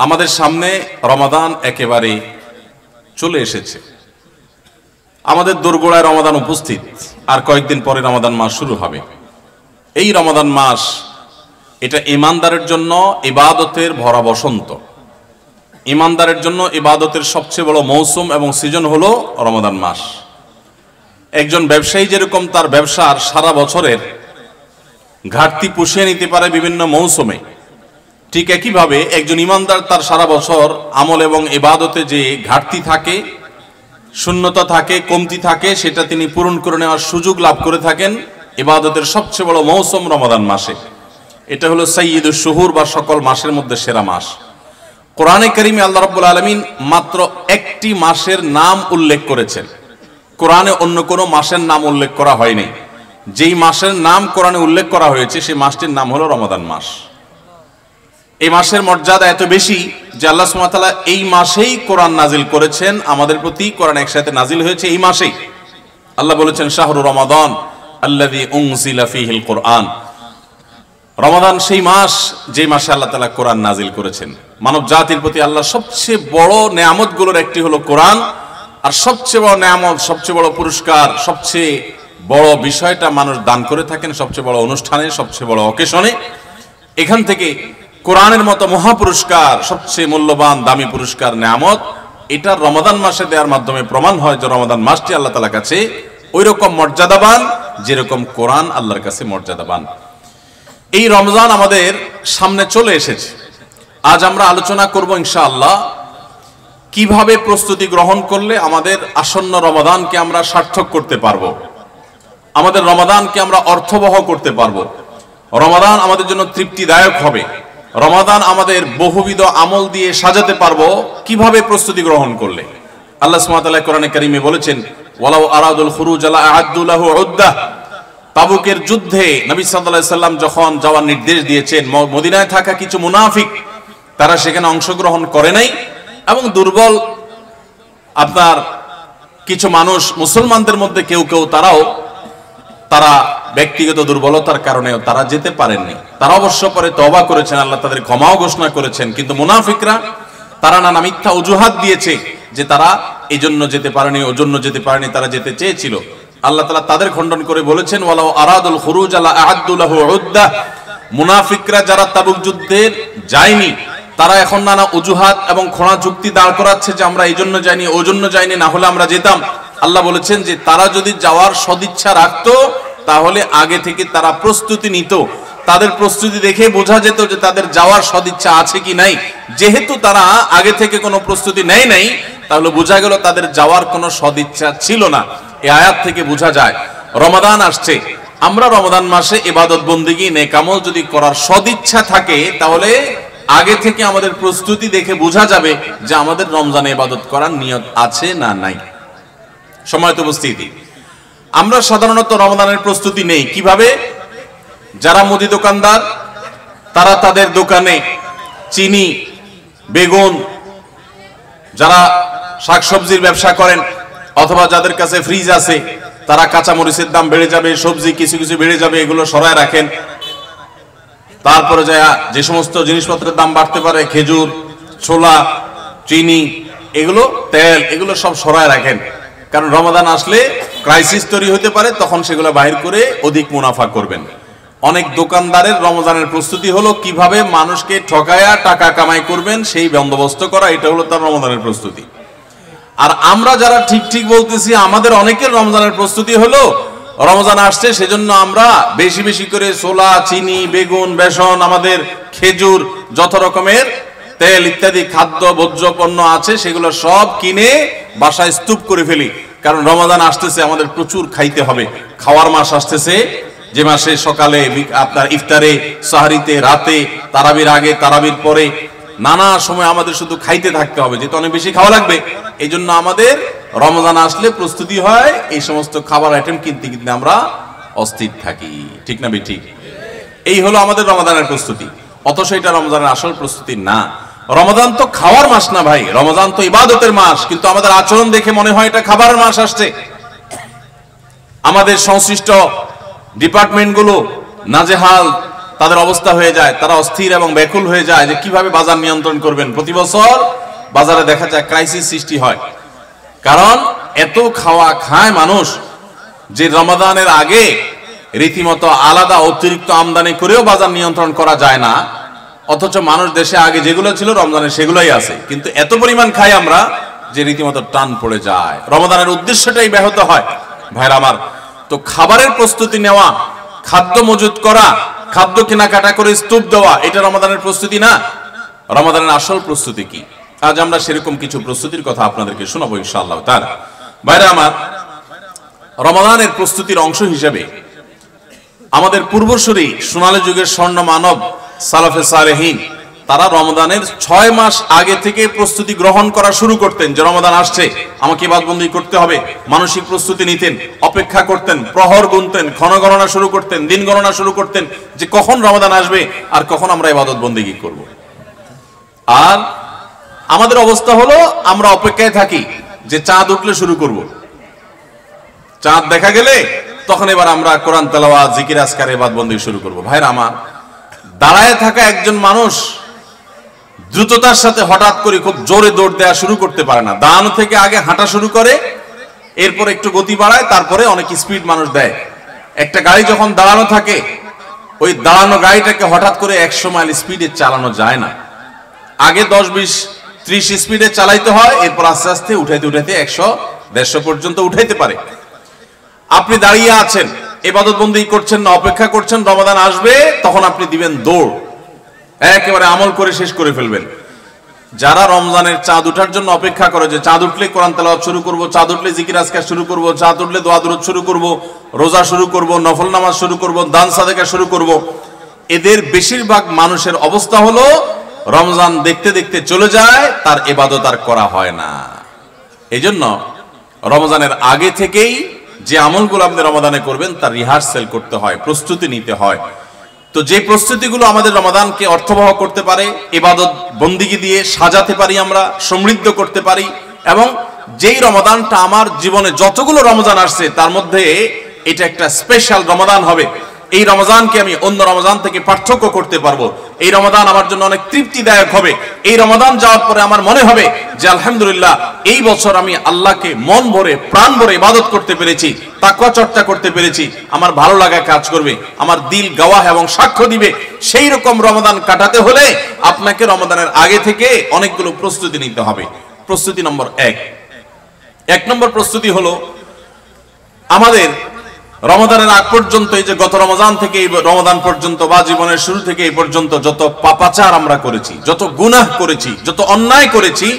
আমাদের সামনে রমাদান একেবারে চলে এসেছে। আমাদের দোরগোড়ায় রমাদান উপস্থিত, আর কয়েকদিন পরে রমাদান মাস শুরু হবে। এই রমাদান মাস এটা ঈমানদারের জন্য ইবাদতের ভরা বসন্ত। ঈমানদারের জন্য ইবাদতের সবচেয়ে বড় মৌসুম এবং সিজন হলো রমাদান মাস। একজন ব্যবসায়ী যেরকম তার ব্যবসার সারা বছরের ঘাটতি পুষিয়ে নিতে পারে বিভিন্ন মৌসুমে, ঠিক একইভাবে একজন ঈমানদার তার সারা বছর আমল এবং ইবাদতে যে ঘাটতি থাকে, শূন্যতা থাকে, কমতি থাকে, সেটা তিনি পূরণ করে নেওয়ার সুযোগ লাভ করে থাকেন ইবাদতের সবচেয়ে বড় মৌসুম রমাদান মাসে। এটা হলো সাইয়্যিদুশ শুহুর বা সকল মাসের মধ্যে সেরা মাস। কোরআনে কারিমে আল্লাহ রাব্বুল আলামিন মাত্র একটি মাসের নাম উল্লেখ করেছেন, কোরআনে অন্য কোনো মাসের নাম উল্লেখ করা হয়নি। যেই মাসের নাম কোরআনে উল্লেখ করা হয়েছে সেই মাসটির নাম হলো রমাদান মাস। এই মাসের মর্যাদা এত বেশি যে আল্লাহ সুবহানাহু ওয়া তাআলা এই মাসেই কোরআন নাজিল করেছেন আমাদের প্রতি। কোরআন একসাথে নাজিল হয়েছে এই মাসেই। আল্লাহ বলেছেন শাহরু রমাদান আল্লাযী উনজিলা ফীহিল কুরআন। রমাদান সেই মাস যে মাসে আল্লাহ তাআলা কোরআন নাজিল করেছেন। মানব জাতির প্রতি আল্লাহ সবচেয়ে বড় নেয়ামতগুলোর একটি হলো কোরআন, আর সবচেয়ে বড় নেয়ামত, সবচেয়ে বড় পুরস্কার, সবচেয়ে বড় বিষয়টা মানুষ দান করে থাকেন সবচেয়ে বড় অনুষ্ঠানে, সবচেয়ে বড় অকেশনে। এখান থেকে কোরআনের মতো মহাপুরস্কার, সবচেয়ে মূল্যবান দামি পুরস্কার, নেয়ামত, এটা রমাদান মাসে দেওয়ার মাধ্যমে প্রমাণ হয় যে রমাদান মাসটি আল্লাহ তাআলার কাছে ওই রকম মর্যাদাবান যেরকম কোরআন আল্লাহর কাছে মর্যাদাবান। এই রমজান আমাদের সামনে চলে এসেছে। আজ আমরা আলোচনা করব ইনশাআল্লাহ কিভাবে প্রস্তুতি গ্রহণ করলে আমাদের আসন্ন রমাদানকে আমরা সার্থক করতে পারবো, আমাদের রমাদানকে আমরা অর্থবহ করতে পারবো, রমাদান আমাদের জন্য তৃপ্তিদায়ক হবে, রমাদান আমাদের বহুবিধ আমল দিয়ে সাজাতে পারবো কিভাবে প্রস্তুতি গ্রহণ করলে। আল্লাহ সুবহানাহু ওয়া তাআলা কোরআনে কারীমে বলেছেন ওয়ালাউ আরাদুল খুরুজ লা আ'আদ্দু লাহু উদ্দাহ। তাবুকের যুদ্ধে নবী সাল্লাল্লাহু আলাইহি সাল্লাম যখন যাওয়ার নির্দেশ দিয়েছেন, মদিনায় থাকা কিছু মুনাফিক তারা সেখানে অংশগ্রহণ করে নাই, এবং দুর্বল আপনার কিছু মানুষ মুসলমানদের মধ্যে কেউ কেউ তারা ব্যক্তিগত দুর্বলতার কারণে তারা যেতে পারেননি। তারা অবশ্য পরে তওবা করেছেন, আল্লাহ তাদের ক্ষমাও ঘোষণা করেছেন। কিন্তু মুনাফিকরা তারা নানা মিথ্যা অজুহাত দিয়েছে যে তারা এই জন্য যেতে পারেনি, ওজন্য যেতে পারেনি, তারা যেতে চেয়েছিল। আল্লাহ তাআলা তাদের খণ্ডন করে বলেছেন ওয়ালাউ আরাদুল খুরুজ লা আ'আদ্দু লাহু উদ্দাহ। মুনাফিকরা যারা তাবুক যুদ্ধে যায়নি তারা এখন নানা অজুহাত এবং খোঁড়া যুক্তি দাঁড় করাচ্ছে যে আমরা এই জন্য যাইনি, ও জন্য যাইনি, না হলে আমরা যেতাম। আল্লাহ বলেছেন যে তারা যদি যাওয়ার সদিচ্ছা রাখতো তাহলে আগে থেকে তারা প্রস্তুতি নিত। তাদের প্রস্তুতি দেখে বোঝা যেত যে তাদের যাওয়ার সদিচ্ছা আছে কি নাই। যেহেতু তারা আগে থেকে কোনো প্রস্তুতি নেয় নাই, তাহলে বোঝা গেল তাদের যাওয়ার কোনো সদিচ্ছা ছিল না। এই আয়াত থেকে বোঝা যায় রমাদান আসছে, আমরা রমাদান মাসে ইবাদত বন্দেগী নেক আমল যদি করার সদিচ্ছা থাকে তাহলে আগে থেকে আমাদের প্রস্তুতি দেখে বোঝা যাবে যে আমাদের রমজানে ইবাদত করার নিয়ত আছে না নাই। সম্মানিত উপস্থিতি, আমরা সাধারণত রমাদানের প্রস্তুতি নেই কিভাবে? যারা মুদি দোকানদার তারা তাদের দোকানে চিনি, বেগুন, যারা শাকসবজির ব্যবসা করেন অথবা যাদের কাছে ফ্রিজ আছে তারা কাঁচা মরিচের দাম বেড়ে যাবে, সবজি কিছু কিছু বেড়ে যাবে, এগুলো সরায় রাখেন। তারপরে যে সমস্ত জিনিসপত্রের দাম বাড়তে পারে, খেজুর, ছোলা, চিনি, এগুলো, তেল, এগুলো সব সরায় রাখেন। কারণ রমাদান আসলে ক্রাইসিস তৈরি হতে পারে, তখন সেগুলো বাহির করে অধিক মুনাফা করবেন। অনেক দোকানদারের রমজানের প্রস্তুতি হলো কিভাবে মানুষকে ঠকায়া টাকা কামাই করবেন সেই বন্দোবস্ত করা, এটা হলো তার রমজানের প্রস্তুতি। আর আমরা যারা ঠিক ঠিক বলতেছি আমাদের অনেকের রমজানের প্রস্তুতি হলো রমজান আসছে সেজন্য আমরা বেশি বেশি করে ছোলা, চিনি, বেগুন, বেসন, আমাদের খেজুর, যত রকমের তেল ইত্যাদি খাদ্য ভোজ্য পণ্য আছে সেগুলো সব কিনে বাসায় স্তূপ করে ফেলি। কারণ রমাদান আসতেছে, আমাদের প্রচুর খাইতে হবে। খাওয়ার মাস আসতেছে, যে মাসে সকালে আপনার ইফতারে, সাহারিতে, রাতে, তারাবির আগে, তারাবির পরে, নানা সময় আমাদের শুধু খাইতে থাকতে হবে, যেহেতু অনেক বেশি খাওয়া লাগবে। এই জন্য আমাদের রমজান আসলে প্রস্তুতি হয়, এই সমস্ত খাবার আইটেম কিনতে কিনতে আমরা অস্থির থাকি। ঠিক না ঠিক? এই হলো আমাদের রমাদানের প্রস্তুতি। অথচ এটা রমজানের আসল প্রস্তুতি না। রমাদান তো খাওয়ার মাস না ভাই, রমজান তো ইবাদতের মাস। কিন্তু আমাদের আচরণ দেখে মনে হয় এটা খাবারের মাস আসছে। আমাদের সংশ্লিষ্ট ডিপার্টমেন্টগুলো নাজেহাল, তাদের অবস্থা হয়ে যায়, তারা অস্থির এবং ব্যাকুল হয়ে যায় যে কিভাবে বাজার নিয়ন্ত্রণ করবেন। প্রতি বছর বাজারে দেখা যায় ক্রাইসিস সৃষ্টি হয়, কারণ এত খাওয়া খায় মানুষ যে রমাদানের আগে রীতিমতো আলাদা অতিরিক্ত আমদানি করেও বাজার নিয়ন্ত্রণ করা যায় না, অথচ মানুষ দেশে আগে যেগুলো ছিল রমজানের সেগুলোই আছে, কিন্তু এত পরিমাণ খাই আমরা যে রীতিমতো টান পড়ে যায়, রমাদানের উদ্দেশ্যটাই ব্যাহত হয়। ভাইরা আমার, তো খাবারের প্রস্তুতি নেওয়া, খাদ্য মজুত করা, খাদ্য কেনাকাটা করে স্তূপ দেওয়া, এটা রমাদানের প্রস্তুতি না। রমাদানের আসল প্রস্তুতি কি? আজ আমরা সেরকম কিছু প্রস্তুতির কথা আপনাদেরকে শোনাবো ইনশাআল্লাহ তাআলা। ভাইরা আমার, রমাদানের প্রস্তুতির অংশ হিসেবে আমাদের পূর্বসূরি সোনালী যুগের স্বর্ণ মানব সালাফে সালেহীন তারা রমাদানের 6 মাস আগে থেকে প্রস্তুতি গ্রহণ করা শুরু করতেন, যে রমাদান আসছে, আমাকে ইবাদতবন্দি করতে হবে, মানসিক প্রস্তুতি নিতেন, অপেক্ষা করতেন, প্রহর গুনতেন, ক্ষণ গণনা শুরু করতেন, দিন গণনা শুরু করতেন যে কখন রমাদান আসবে আর কখন আমরা ইবাদতবন্দি করব। আর আমাদের অবস্থা হলো আমরা অপেক্ষায় থাকি যে চাঁদ উঠলে শুরু করব, চাঁদ দেখা গেলে তখন এবার আমরা কোরআন তেলাওয়াত, জিকির আজকার, ইবাদতবন্দি শুরু করব। ভাইরা আমার, দাঁড়ায় থাকা একজন মানুষ দ্রুততার সাথে হঠাৎ করে খুব জোরে দৌড় দেওয়া শুরু করতে পারে না। দাঁড়ানো থেকে আগে হাঁটা শুরু করে, এরপর একটু গতি বাড়ায়, তারপরে অনেক স্পিড মানুষ দেয়। একটা গাড়ি যখন দাঁড়ানো থাকে, ওই দাঁড়ানো গাড়িটাকে হঠাৎ করে 100 মাইল স্পিডে চালানো যায় না। আগে 10, 20, 30 স্পিডে চালাইতে হয়, এরপর আস্তে আস্তে উঠাইতে উঠাইতে 100, 150 পর্যন্ত উঠাইতে পারে। আপনি দাঁড়িয়ে আছেন, ইবাদতবন্দি করছেন না, অপেক্ষা করছেন রমাদান আসবে, তখন আপনি দিবেন দৌড়, একেবারে আমল করে শেষ করে ফেলবেন। যারা রমজানের চাঁদ উঠার জন্য অপেক্ষা করে, যে চাঁদ উঠলে কোরআন তেলাওয়াত শুরু করব, চাঁদ উঠলে জিকির আজকার শুরু করব, চাঁদ উঠলে দোয়া দুরূদ শুরু করব, রোজা শুরু করব, নফল নামাজ শুরু করব, দান সাদেকা শুরু করব, এদের বেশিরভাগ মানুষের অবস্থা হলো রমজান দেখতে দেখতে চলে যায়, তার ইবাদত আর করা হয় না। এই জন্য রমজানের আগে থেকেই যে আমলগুলো আপনি রমাদানে করবেন তার রিহার্সাল করতে হয়, প্রস্তুতি নিতে হয়। তো যে প্রস্তুতিগুলো আমাদের রমাদানকে অর্থবহ করতে পারে, ইবাদত বন্দিগি দিয়ে সাজাতে পারি, আমরা সমৃদ্ধ করতে পারি, এবং যেই রমাদানটা আমার জীবনে যতগুলো রমজান আসছে তার মধ্যে এটা একটা স্পেশাল রমাদান হবে, এই রমজানকে আমি অন্য রমজান থেকে পার্থক্য করতে পারবো, এই রমাদান আমার জন্য অনেক তৃপ্তিদায়ক হবে, এই রমাদান যাওয়ার পরে আমার মনে হবে যে আলহামদুলিল্লাহ এই বছর আমি আল্লাহকে মন ভরে প্রাণ ভরে ইবাদত করতে পেরেছি, তাকওয়া চর্চা করতে পেরেছি, আমার ভালো লাগা কাজ করবে, আমার দিল গাওয়াহ এবং সাক্ষ্য দিবে। সেই রকম রমাদান কাটাতে হলে আপনাকে রমাদানের আগে থেকে অনেকগুলো প্রস্তুতি নিতে হবে। প্রস্তুতি নম্বর 1 নম্বর প্রস্তুতি হলো আমাদের রমাদানের আগ পর্যন্ত, এই যে গত রমজান থেকে এই রমাদান পর্যন্ত বা জীবনের শুরু থেকে এই পর্যন্ত যত পাপাচার আমরা করেছি, যত গুনাহ করেছি, যত অন্যায় করেছি,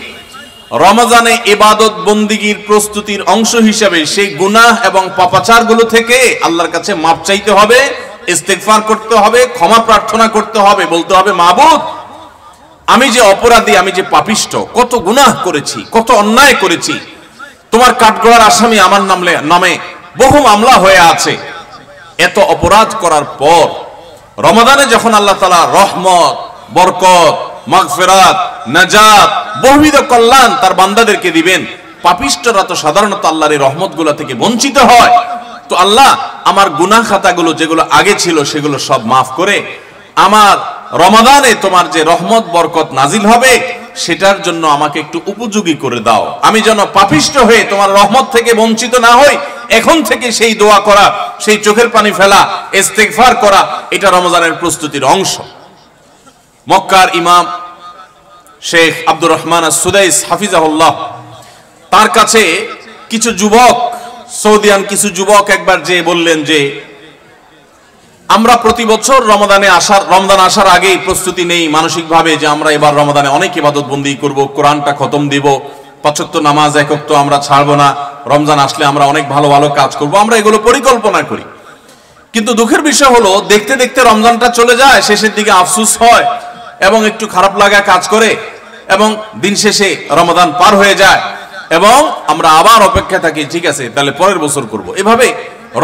রমজানে ইবাদত বন্দিগির প্রস্তুতির অংশ হিসেবে সেই গুনাহ এবং পাপাচার গুলো থেকে আল্লাহর কাছে মাপ চাইতে হবে, ইস্তেগফার করতে হবে, ক্ষমা প্রার্থনা করতে হবে, বলতে হবে মাবুদ আমি যে অপরাধী, আমি যে পাপিষ্ঠ, কত গুনাহ করেছি, কত অন্যায় করেছি, তোমার কাঠগড়ার আসামি আমার নামে বহু মামলা হয়ে আছে। এত অপরাধ করার পর রমাদানে যখন আল্লাহ তাআলা রহমত, বরকত, মাগফিরাত, নাজাত, বহুবিধ কল্যাণ তার বান্দাদেরকে দিবেন, পাপিষ্ঠরা তো সাধারণত আল্লাহর এই রহমতগুলো থেকে বঞ্চিত হয়। তো আল্লাহ আমার গুনাহ খাতাগুলো যেগুলো আগে ছিল সেগুলো সব মাফ করে আমার রমাদানে তোমার যে রহমত বরকত নাজিল হবে সেটার জন্য আমাকে একটু উপযোগী করে দাও, আমি যেন পাপিষ্ঠ হয়ে তোমার রহমত থেকে বঞ্চিত না হই। এখন থেকে সেই দোয়া করা, সেই চোখের পানি ফেলা, ইস্তেগফার করা, এটা রমজানের প্রস্তুতির অংশ। মক্কার ইমাম শেখ আব্দুর রহমান আস-সুদাইস হাফিজাহুল্লাহ, তার কাছে কিছু যুবক, সৌদিয়ান কিছু যুবক একবার যে বললেন যে আমরা প্রতি বছর রমজান আসার আগেই প্রস্তুতি নেই মানসিকভাবে যে আমরা এবার রমাদানে অনেক ইবাদত বন্দি করব, কোরআনটা খতম দিব, 5 ওয়াক্ত নামাজ 1 ওয়াক্ত আমরা ছাড়বো না, রমজান আসলে আমরা অনেক ভালো ভালো কাজ করব, আমরা এগুলো পরিকল্পনা করি। কিন্তু দুঃখের বিষয় হলো দেখতে দেখতে রমজানটা চলে যায়, শেষের দিকে আফসোস হয় এবং একটু খারাপ লাগা কাজ করে, এবং দিন শেষে রমাদান পার হয়ে যায় এবং আমরা আবার অপেক্ষা থাকি, ঠিক আছে তাহলে পরের বছর করব। এভাবে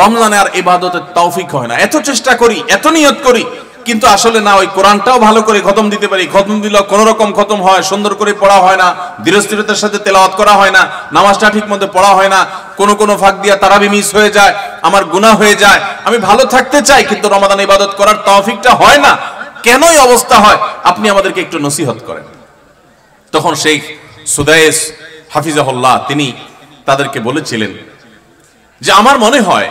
রমজানে আর ইবাদতের তৌফিক হয় না। এত চেষ্টা করি, এত নিয়ত করি, কিন্তু আসলে না, ওই কোরআনটাও ভালো করে খতম দিতে পারি, খতম দিলেও কোনো রকম খতম হয়, সুন্দর করে পড়া হয় না, ধীরস্থিরতার সাথে তেলাওয়াত করা হয় না, নামাজটা ঠিক মতো পড়া হয় না, কোনো ফাঁক দিয়া তারাবি মিস হয়ে যায়, আমার গুনাহ হয়ে যায়। আমি ভালো থাকতে চাই কিন্তু রমাদান ইবাদত করার তৌফিকটা হয় না, কেন এই অবস্থা হয়? আপনি আমাদেরকে একটু নসিহত করেন। তখন শেখ সুদাইস হাফিজাহুল্লাহ তিনি তাদেরকে বলেছিলেন যে আমার মনে হয়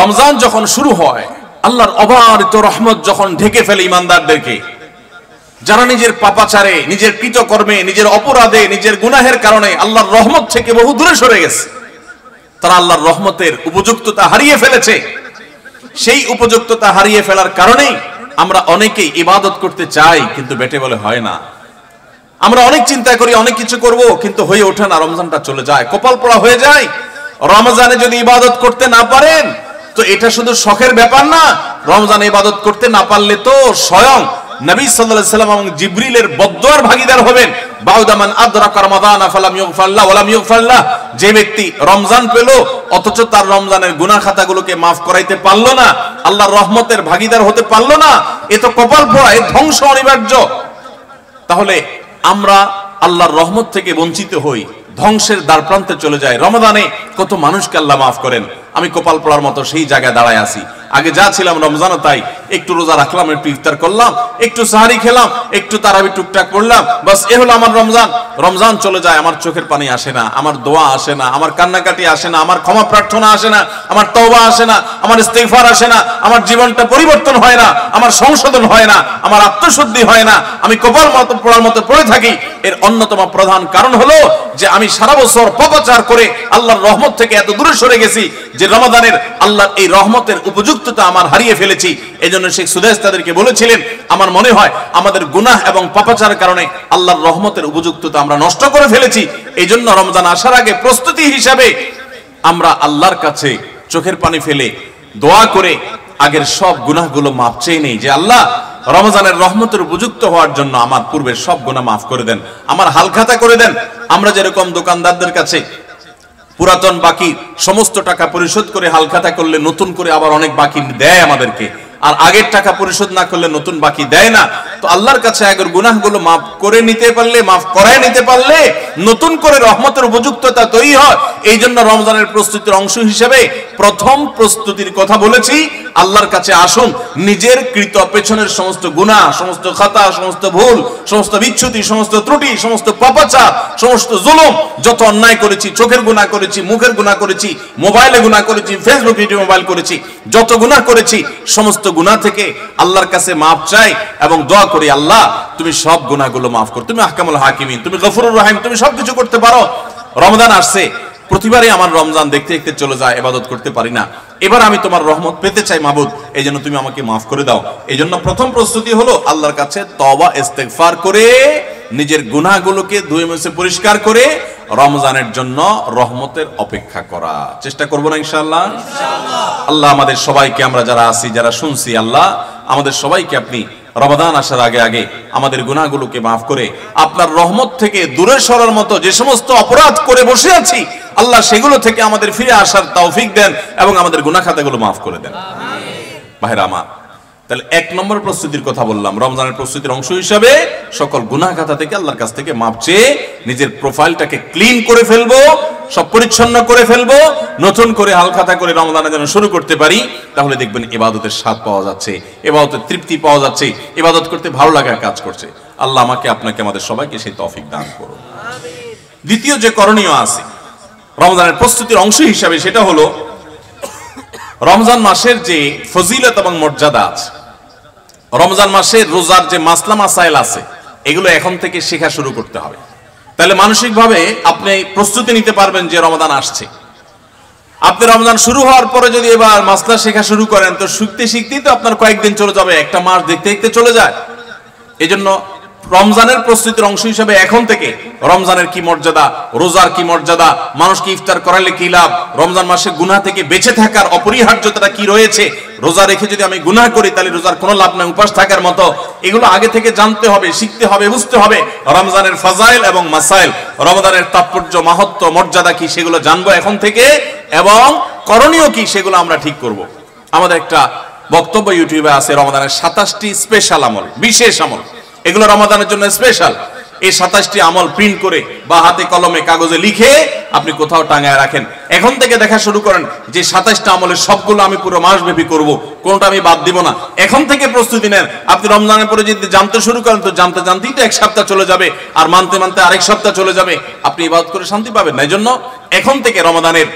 রমজান যখন শুরু হয়, আল্লাহর অবারিত রহমত যখন ঢেকে ফেলে ইমানদারদেরকে, যারা নিজের পাপাচারে, নিজের কৃতকর্মে, নিজের অপরাধে, নিজের গুনাহের কারণে আল্লাহর রহমত থেকে বহু দূরে সরে গেছে, তারা আল্লাহর রহমতের উপযুক্ততা হারিয়ে ফেলেছে। সেই উপযুক্ততা হারিয়ে ফেলার কারণেই আমরা অনেকেই ইবাদত করতে চাই কিন্তু বেটে বলে হয় না। আমরা অনেক চিন্তা করি, অনেক কিছু করব, কিন্তু হয়ে ওঠে না, রমজানটা চলে যায়, কপাল পোড়া হয়ে যায়। রমজানে যদি ইবাদত করতে না পারেন তো এটা শুধু শখের ব্যাপার না, রমজানে ইবাদত করতে না পারলে তো স্বয়ং নবী সাল্লাল্লাহু আলাইহি সাল্লাম এবং জিবরিলের বদদুয়ার ভাগীদার হবেন। বাউদামান আদরাকা রমাদান ফালাম ইগফারলাহ ওয়ালাম ইগফারলাহ, যে ব্যক্তি রমজান পেল অথচ তার রমজানের গুনাহ খাতাগুলোকে মাফ করাইতে পারলো না, আল্লাহর রহমতের ভাগীদার হতে পারলো না, এ তো কপাল পোড়া, এ ধ্বংস অনিবার্য। তাহলে আমরা আল্লাহর রহমত থেকে বঞ্চিত হই, ধ্বংসের দ্বার প্রান্তে চলে যায়। রমাদানে কত মানুষকে আল্লাহ মাফ করেন, আমি কপাল পোড়ার মতো সেই জায়গায় দাঁড়ায় আছি। আগে যা ছিলাম রমজানও তাই, একটু রোজা রাখলাম, একটু ইফতার করলাম, একটু সাহারি খেলাম, একটু তারাবি টুকটাক পড়লাম, বাস এ হলো আমার রমজান। রমজান চলে যায়, আমার চোখের পানি আসে না, আমার দোয়া আসে না, আমার কান্নাকাটি আসে না, আমার ক্ষমা প্রার্থনা আসে না, আমার তওবা আসে না, আমার ইস্তিগফার আসে না, আমার জীবনটা পরিবর্তন হয় না, আমার সংশোধন হয় না, আমার আত্মশুদ্ধি হয় না, আমি কপাল মতো পোড়ার মতো পড়ে থাকি। এর অন্যতম প্রধান কারণ হলো যে আমি সারা বছর পাপাচার করে আল্লাহর রহমত থেকে এত দূরে সরে গেছি যে রমাদানের আল্লাহর এই রহমতের উপযুক্ততা আমার হারিয়ে ফেলেছি। এজন্য শেখ সুদাইস তাদেরকে বলেছিলেন, আমার মনে হয় আমাদের গুনাহ এবং পাপাচারের কারণে আল্লাহর রহমতের উপযুক্ততা আমরা নষ্ট করে ফেলেছি। এই জন্য রমজান আসার আগে প্রস্তুতি হিসাবে আমরা আল্লাহর কাছে চোখের পানি ফেলে দোয়া করে আগের সব গুনাহগুলো মাফ চেয়ে নেই যে আল্লাহ রমজানের রহমতের উপযুক্ত হওয়ার জন্য আমার পূর্বের সব গুনাহ মাফ করে দেন, আমার হালখাতা করে দেন। আমরা যেরকম দোকানদারদের কাছে পুরাতন বাকি সমস্ত টাকা পরিশোধ করে হালখাতা করলে নতুন করে আবার অনেক বাকি দেয় আমাদেরকে, আর আগের টাকা পরিশোধ না করলে নতুন বাকি দেয় না, তো আল্লাহর কাছে আগের গুনাহগুলো মাফ করে নিতে পারলে, মাফ করায় নিতে পারলে নতুন করে রহমতের উপযুক্ততা তৈরি হয়। এই জন্য রমজানের প্রস্তুতির অংশ হিসেবে প্রথম প্রস্তুতির কথা বলেছি, আল্লাহর কাছে আসুন, নিজের কৃত পেছনের সমস্ত গুনাহ, সমস্ত খাতা, সমস্ত ভুল, সমস্ত বিচ্যুতি, সমস্ত ত্রুটি, সমস্ত পাপাচার, সমস্ত জুলুম, যত অন্যায় করেছি, চোখের গুনাহ করেছি, মুখের গুনাহ করেছি, মোবাইলে গুনাহ করেছি, ফেসবুক ভিডিও মোবাইল করেছি, যত গুনাহ করেছি সমস্ত গুনাহ থেকে আল্লাহর কাছে মাফ চাই এবং দোয়া করি, আল্লাহ তুমি সব গুনাহগুলো মাফ করো, তুমি আহকামুল হাকিমিন, তুমি গফুরুর রহিম, তুমি সবকিছু করতে পারো। রমজান আসছে, প্রতিবারই আমার রমজান দেখতে দেখতে চলে যায়, ইবাদত করতে পারি না, এবার আমি তোমার রহমত পেতে চাই মাবুদ, এই জন্য তুমি আমাকে মাফ করে দাও। এই জন্য প্রথম প্রস্তুতি হলো আল্লাহর কাছে তওবা ইস্তেগফার করে নিজের গুনাহগুলোকে ধুয়ে মুছে পরিষ্কার করে রমজানের জন্য রহমতের অপেক্ষা করা। চেষ্টা করব না ইনশাআল্লাহ? আল্লাহ আমাদের সবাইকে, আমরা যারা আছি, যারা শুনছি, আল্লাহ আমাদের সবাইকে আপনি রমাদান আসার আগে আগে আমাদের গুনাহগুলোকে মাফ করে আপনার রহমত থেকে দূরে সরার মতো যে সমস্ত অপরাধ করে বসে আছি, আল্লাহ সেগুলো থেকে আমাদের ফিরে আসার তৌফিক দেন এবং আমাদের গুনাহ খাতাগুলো মাফ করে দেন। ভাইরা আমার, তাহলে এক নম্বর প্রস্তুতির কথা বললাম, রমজানের প্রস্তুতির অংশ হিসাবে সকল গুনাহ খাতা থেকে আল্লাহর কাছ থেকে মাপ চেয়ে নিজের প্রোফাইলটাকে ক্লিন করে ফেলবো, সব পরিচ্ছন্ন করে ফেলবো, নতুন করে হালখাতা করে রমজানের জন্য শুরু করতে পারি। তাহলে দেখবেন ইবাদতের স্বাদ পাওয়া যাচ্ছে, ইবাদতের তৃপ্তি পাওয়া যাচ্ছে, ইবাদত করতে ভালো লাগার কাজ করছে। আল্লাহ আমাকে, আপনাকে, আমাদের সবাইকে সেই তৌফিক দান করুন। দ্বিতীয় যে করণীয় আছে রমজানের প্রস্তুতির অংশ হিসাবে, সেটা হলো রমজান মাসের যে ফজিলত এবং মর্যাদা আছে, রমজান মাসের রোজার যে মাসলা মাসাইল আছে, এগুলো এখন থেকে শেখা শুরু করতে হবে। তাহলে মানসিকভাবে আপনি প্রস্তুতি নিতে পারবেন যে রমজান আসছে। আপনি রমজান শুরু হওয়ার পরে যদি এবার মাসলা শেখা শুরু করেন তো শিখতে শিখতেই তো আপনার কয়েকদিন চলে যাবে, একটা মাস দেখতে দেখতে চলে যায়। এজন্য রমজানের প্রস্তুতির অংশ হিসেবে এখন থেকে রমজানের কি মর্যাদা, রোজার কি মর্যাদা, মানুষকে ইফতার করালে কি লাভ, রমজান মাসে গুনাহ থেকে বেঁচে থাকার অপরিহার্যতা কি রয়েছে, রোজা রেখে যদি আমি গুনাহ করি তাহলে রোজার কোনো লাভ নাই, উপাস থাকার মতো, এগুলো আগে থেকে জানতে হবে, শিখতে হবে, বুঝতে হবে। রমজানের ফাজাইল এবং মাসাইল, রমজানের তাৎপর্য, মাহাত্ম্য, মর্যাদা কি সেগুলো জানবো এখন থেকে, এবং করণীয় কি সেগুলো আমরা ঠিক করব। আমাদের একটা বক্তব্য ইউটিউবে আছে রমাদানের 27টি স্পেশাল আমল, বিশেষ আমল, এগুলো রমাদানের জন্য স্পেশাল। এই 27টি আমল প্রিন্ট করে বা হাতে কলমে কাগজে লিখে আপনি কোথাও টাঙায় রাখেন। এখন থেকে দেখা শুরু করেন যে 27টা আমলের সবগুলো আমি পুরো মাস ব্যাপী করব, কোনটা আমি বাদ দিব না। এখন থেকে প্রস্তুতি নেন। আপনি রমজানের পরে যদি জানতে শুরু করেন তো জানতে জানতেই তো এক সপ্তাহ চলে যাবে, আর মানতে মানতে আরেক সপ্তাহ চলে যাবে, আপনি ইবাদত করে শান্তি পাবেন না। এই জন্য এখন থেকে রমাদানের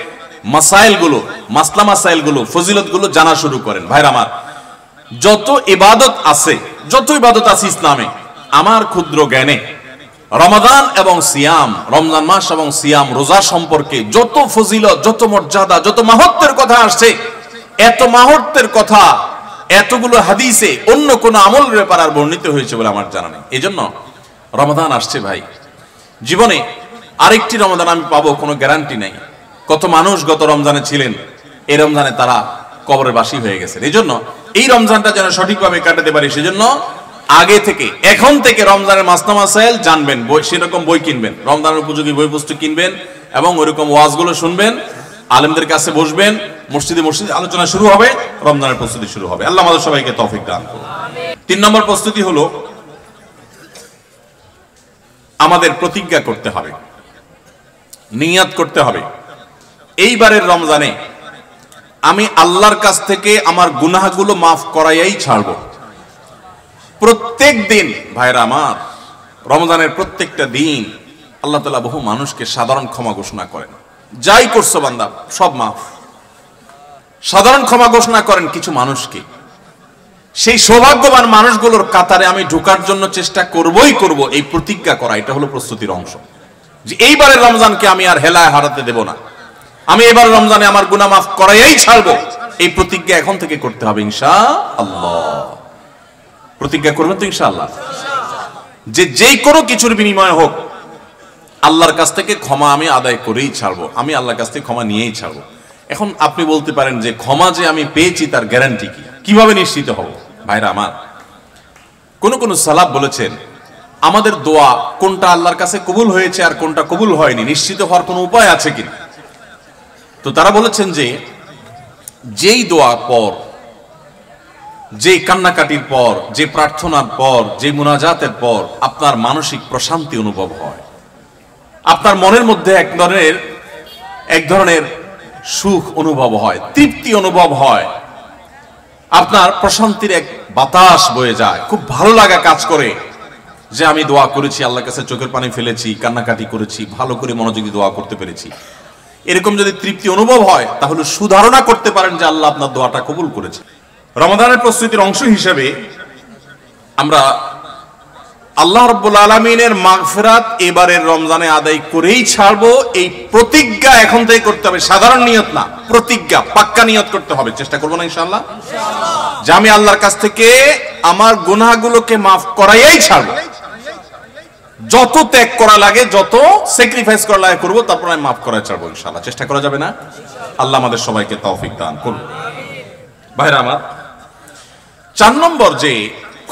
মাসাইলগুলো, মাসলা মাসাইলগুলো, ফজিলতগুলো জানা শুরু করেন। ভাইরা আমার, যত ইবাদত আছে, যত ইবাদত আছে ইসলামে, আমার ক্ষুদ্র জ্ঞানে রমাদান এবং সিয়াম, রমজান মাস এবং সিয়াম রোজা সম্পর্কে যত ফজিলত, যত মর্যাদা, যত মাহাত্ম্যের কথা আসছে, এত মাহাত্ম্যের কথা এতগুলো হাদিসে অন্য কোন আমলের ব্যাপার আর বর্ণিত হয়েছে বলে আমার জানা নেই। এই জন্য রমাদান আসছে ভাই, জীবনে আরেকটি রমাদান আমি পাবো কোনো গ্যারান্টি নাই। কত মানুষ গত রমজানে ছিলেন, এই রমজানে তারা কবরে বাসী হয়ে গেছেন। এই জন্য এই রমজানটা যেন সঠিকভাবে কাটাতে পারি, সেজন্য আগে থেকে, এখন থেকে রমজানের মাসলা মাসাইল জানবেন, সেরকম বই কিনবেন, রমজানের উপযোগী বই পুস্তক কিনবেন এবং ওইরকম ওয়াজগুলো শুনবেন, আলেমদের কাছে বসবেন, মসজিদে মসজিদে আলোচনা শুরু হবে, রমজানের প্রস্তুতি শুরু হবে। আল্লাহ আমাদের সবাইকে তৌফিক দান করুন। 3 নম্বর প্রস্তুতি হলো আমাদের প্রতিজ্ঞা করতে হবে, নিয়াত করতে হবে, এইবারের রমজানে আমি আল্লাহর কাছ থেকে আমার গুনাহগুলো মাফ করাইয়াই ছাড়বো। প্রত্যেক দিন ভাইরা আমার, রমজানের প্রত্যেকটা দিন আল্লাহ তাআলা বহু মানুষকে সাধারণ ক্ষমা ঘোষণা করেন। যাই করছো বান্দা সব মাফ, সাধারণ ক্ষমা ঘোষণা করেন কিছু মানুষকে। সেই সৌভাগ্যবান মানুষগুলোর কাতারে আমি ঢোকার জন্য চেষ্টা করবই করব, এই প্রতিজ্ঞা করা, এটা হলো প্রস্তুতির অংশ। যে এইবারের রমজানকে আমি আর হেলায় হারাতে দেব না, আমি এবার রমজানে আমার গুনাহ মাফ করাইয়াই ছাড়বো, এই প্রতিজ্ঞা এখন থেকে করতে হবে ইনশাআল্লাহ। প্রতিজ্ঞা করবেন তো ইনশাআল্লাহ, যে যেই কোনো কিছুর বিনিময় হোক আল্লাহর কাছ থেকে ক্ষমা আমি আদায় করেই ছাড়বো, আমি আল্লাহর কাছ থেকে ক্ষমা নিয়েই ছাড়বো। এখন আপনি বলতে পারেন যে ক্ষমা যে আমি পেয়েছি তার গ্যারান্টি কি, কিভাবে নিশ্চিত হব? ভাইরা আমার, কোন কোন সালাফ বলেছেন আমাদের দোয়া কোনটা আল্লাহর কাছে কবুল হয়েছে আর কোনটা কবুল হয়নি নিশ্চিত হওয়ার কোনো উপায় আছে কিনা। তো তারা বলেছেন যে যেই দোয়ার পর, যে কান্নাকাটির পর, যে প্রার্থনার পর, যে মুনাজাতের পর আপনার মানসিক প্রশান্তি অনুভব হয়, আপনার মনের মধ্যে এক ধরনের সুখ অনুভব হয়, তৃপ্তি অনুভব হয়, আপনার প্রশান্তির এক বাতাস বয়ে যায়, খুব ভালো লাগা কাজ করে যে আমি দোয়া করেছি, আল্লাহর কাছে চোখের পানি ফেলেছি, কান্নাকাটি করেছি, ভালো করে মনোযোগী দোয়া করতে পেরেছি। এরকম যদি তৃপ্তি অনুভব হয় তাহলে সুধারণা করতে পারেন যে আল্লাহ আপনার দোয়াটা কবুল করেছে। রমাদানের প্রস্তুতির অংশ হিসেবে আমরা আল্লাহ রাব্বুল আলামিনের মাগফিরাত এবারের রমজানে আদায় করেই ছাড়বো, এই প্রতিজ্ঞা এখন থেকে করতে হবে। সাধারণ নিয়ত না, প্রতিজ্ঞা, পাক্কা নিয়ত করতে হবে। চেষ্টা করবো না ইনশাআল্লাহ, যে আমি আল্লাহর কাছ থেকে আমার গুনাহগুলোকে মাফ করাইয়াই ছাড়বো। যত ত্যাগ করা লাগে, যত স্যাক্রিফাইস করা লাগে করবো, তারপর আমি মাফ করাই ছাড়বো ইনশাআল্লাহ। চেষ্টা করা যাবে না? আল্লাহ আমাদের সবাইকে তৌফিক দান করুন। ভাইরা আমার, 4 নম্বর যে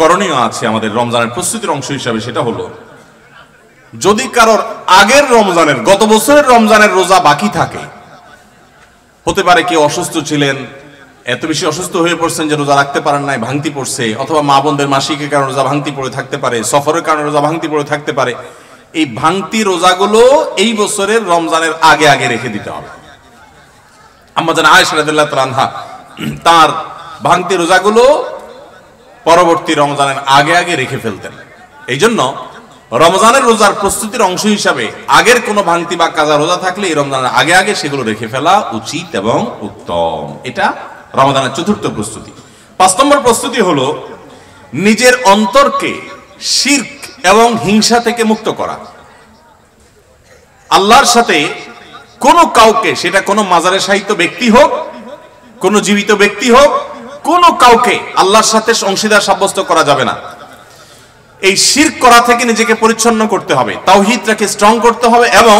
করণীয় আছে আমাদের রমজানের প্রস্তুতির অংশ হিসাবে, সেটা হলো যদি কারোর আগের রমজানের, গত বছরের রমজানের রোজা বাকি থাকে, হতে পারে কেউ অসুস্থ ছিলেন, এত বেশি অসুস্থ হয়ে পড়ছেন যে রোজা রাখতে পারেন নাই, ভাঙতি পড়ছে, অথবা মা বোনদের মাসিকের কারণে রোজা ভাঙতি পড়ে থাকতে পারে, সফরের কারণে রোজা ভাঙতি পড়ে থাকতে পারে। এই ভাঙতি রোজাগুলো এই বছরের রমজানের আগে আগে রেখে দিতে হবে। আম্মা জান আয়েশা রাদিয়াল্লাহু তাআলা আনহা তার ভাঙতি রোজাগুলো পরবর্তী রমজানের আগে আগে রেখে ফেলতেন। এই জন্য রমজানের রোজার প্রস্তুতির অংশ হিসাবে আগের কোনো ভাঙতি বা কাজা রোজা থাকলে এই রমজানের আগে আগে সেগুলো রেখে ফেলা উচিত এবং উত্তম। এটা রমজানের 4র্থ প্রস্তুতি। 5 নম্বর প্রস্তুতি হলো নিজের অন্তরকে শিরক এবং হিংসা থেকে মুক্ত করা। আল্লাহর সাথে কোনো কাউকে, সেটা কোনো মাজারে শায়িত ব্যক্তি হোক, কোনো জীবিত ব্যক্তি হোক, কোনো কাউকে আল্লাহর সাথে অংশীদার সাব্যস্ত করা যাবে না। এই শিরক করা থেকে নিজেকে পরিচ্ছন্ন করতে হবে, তাওহীদটাকে স্ট্রং করতে হবে এবং